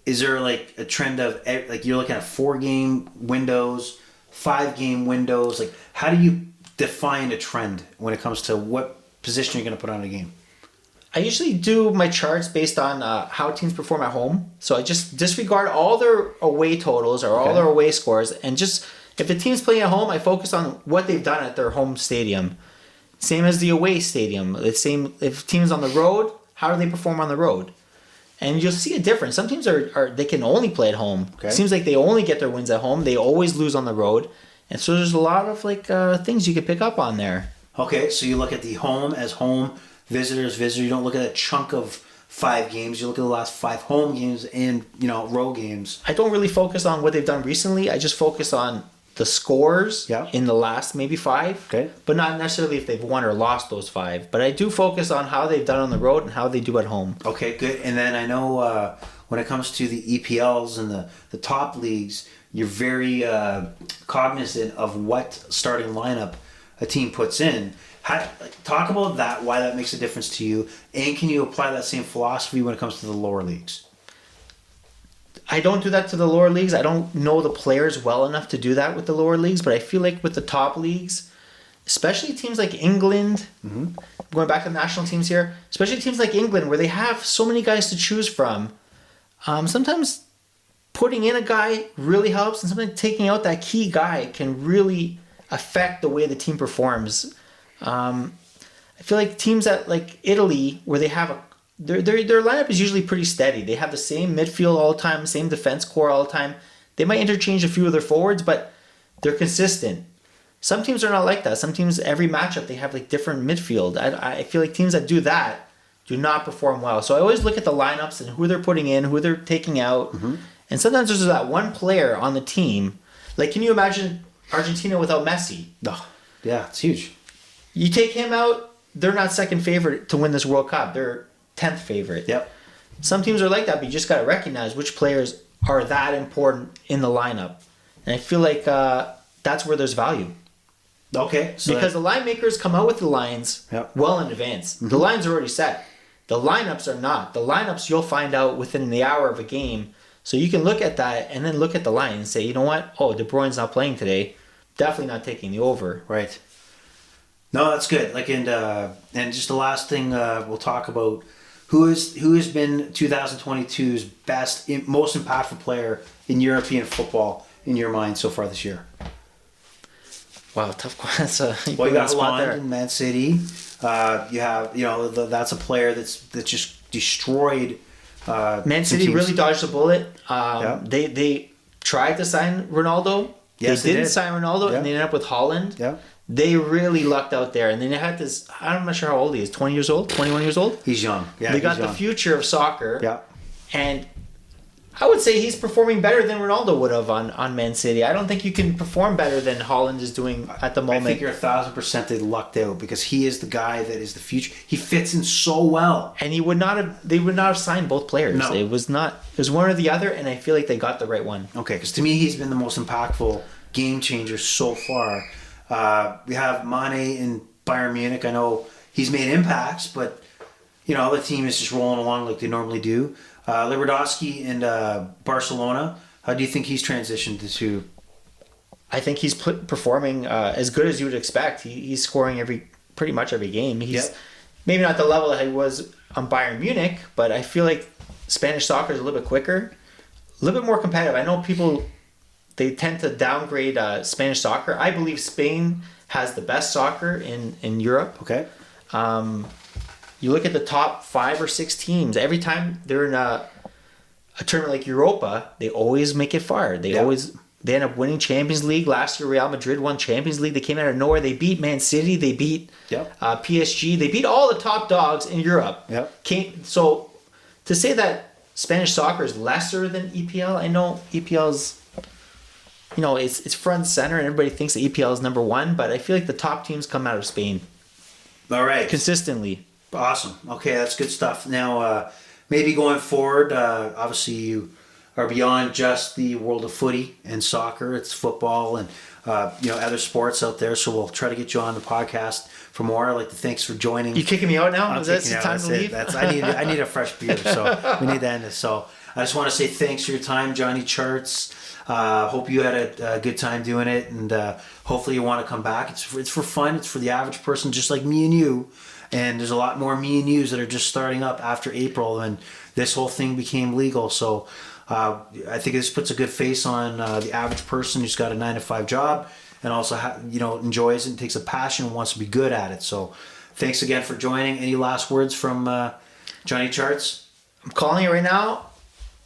is there like a trend of like you're looking at 4-game windows, 5-game windows? Like how do you define a trend when it comes to what position you're going to put on a game? I usually do my charts based on how teams perform at home. So I just disregard all their away totals or all their away scores, and just if the team's playing at home, I focus on what they've done at their home stadium. Same as the away stadium. The same if teams on the road, how do they perform on the road? And you'll see a difference. Some teams are they can only play at home. Okay. It seems like they only get their wins at home. They always lose on the road, and so there's a lot of things you could pick up on there. Okay, so you look at the home as home, visitors, visitor. You don't look at a chunk of 5 games. You look at the last 5 home games and road games. I don't really focus on what they've done recently. I just focus on the scores in the last maybe 5. Okay. But not necessarily if they've won or lost those 5. But I do focus on how they've done on the road and how they do at home. Okay, good. And then I know when it comes to the EPLs and the top leagues, you're very cognizant of what starting lineup a team puts in. Talk about that, why that makes a difference to you, and can you apply that same philosophy when it comes to the lower leagues? I don't do that to the lower leagues. I don't know the players well enough to do that with the lower leagues, but I feel like with the top leagues, especially teams like England, going back to the national teams here, especially teams like England where they have so many guys to choose from, sometimes putting in a guy really helps, and sometimes taking out that key guy can really affect the way the team performs. I feel like teams at like Italy, where they have their lineup is usually pretty steady. They have the same midfield all the time, same defense core all the time. They might interchange a few of their forwards, but they're consistent. Some teams are not like that. Some teams, every matchup, they have like different midfield. I feel like teams that do that do not perform well. So I always look at the lineups and who they're putting in, who they're taking out. And sometimes there's that one player on the team. Like, can you imagine Argentina without Messi? No. Yeah, it's huge. You take him out, they're not second favorite to win this World Cup. They're 10th favorite. Yep. Some teams are like that, but you just got to recognize which players are that important in the lineup. And I feel like that's where there's value. Okay. So because the line makers come out with the lines well in advance. The lines are already set. The lineups are not. The lineups you'll find out within the hour of a game. So you can look at that and then look at the line and say, you know what? Oh, De Bruyne's not playing today. Definitely not taking the over. Right. No, that's good. Like, and just the last thing we'll talk about: who has been 2022's best, most impactful player in European football in your mind so far this year? Wow, tough question. Well, you got Haaland in Man City. You have that's a player that's just destroyed. Man City really dodged a bullet. They tried to sign Ronaldo. Yes, they didn't sign Ronaldo, and they ended up with Haaland. Yeah. They really lucked out there. And then they had this, I'm not sure how old he is, 20 years old, 21 years old? He's young. Yeah, they got the future of soccer. Yeah. And I would say he's performing better than Ronaldo would have on Man City. I don't think you can perform better than Haaland is doing at the moment. I think you're 1,000% they lucked out because he is the guy that is the future. He fits in so well. And they would not have signed both players. No. It was one or the other, and I feel like they got the right one. Okay, because to me he's been the most impactful game changer so far. We have Mane in Bayern Munich. I know he's made impacts, but the team is just rolling along like they normally do. Lewandowski in Barcelona. How do you think he's transitioned to? I think he's performing as good as you would expect. He's scoring pretty much every game. He's maybe not the level that he was on Bayern Munich, but I feel like Spanish soccer is a little bit quicker, a little bit more competitive. I know people, they tend to downgrade Spanish soccer. I believe Spain has the best soccer in Europe. Okay. You look at the top 5 or 6 teams. Every time they're in a tournament like Europa, they always make it far. They end up winning Champions League. Last year, Real Madrid won Champions League. They came out of nowhere. They beat Man City. They beat PSG. They beat all the top dogs in Europe. Yep. So to say that Spanish soccer is lesser than EPL, I know EPL's, it's front and center, and everybody thinks that EPL is number 1, but I feel like the top teams come out of Spain. All right. Consistently. Awesome. Okay, that's good stuff. Now, maybe going forward, obviously you are beyond just the world of footy and soccer. It's football and other sports out there. So we'll try to get you on the podcast for more. I'd like to thanks for joining. You kicking me out now? I'm Is that time to leave? I need a fresh beer, so we need to end this. So I just want to say thanks for your time, Johnny Charts. Hope you had a good time doing it, and hopefully you want to come back. It's for fun. It's for the average person, just like me and you. And there's a lot more me and yous that are just starting up after April, and this whole thing became legal. So I think this puts a good face on the average person who's got a 9-to-5 job and also enjoys it and takes a passion and wants to be good at it. So thanks again for joining. Any last words from Johnny Charts? I'm calling it right now.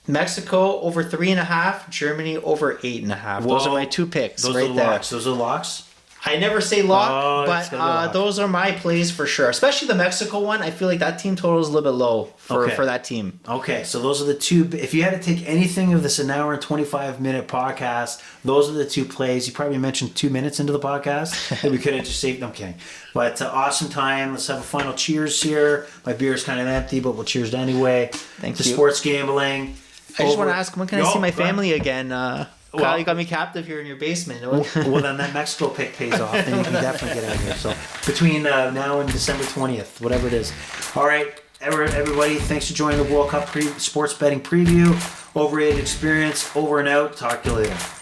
Mexico over 3.5, Germany over 8.5. Those are my two picks. Those right are there. locks. Those are locks. I never say lock, it's gonna be but lock. those are my plays for sure. Especially the Mexico one. I feel like that team total is a little bit low for that team. Okay, so those are the two. If you had to take anything of this an hour and 25-minute podcast, those are the two plays. You probably mentioned 2 minutes into the podcast that we could have just saved. I'm kidding. But awesome time. Let's have a final cheers here. My beer is kind of empty, but we'll cheers anyway. Thank to you. Sports gambling. I just want to ask, when can I see my family again? Kyle, you got me captive here in your basement. Well, then that Mexico pick pays off. Then you can definitely get out of here. So between now and December 20th, whatever it is. All right, everybody, thanks for joining the World Cup sports betting preview. Overrated experience, over and out. Talk to you later.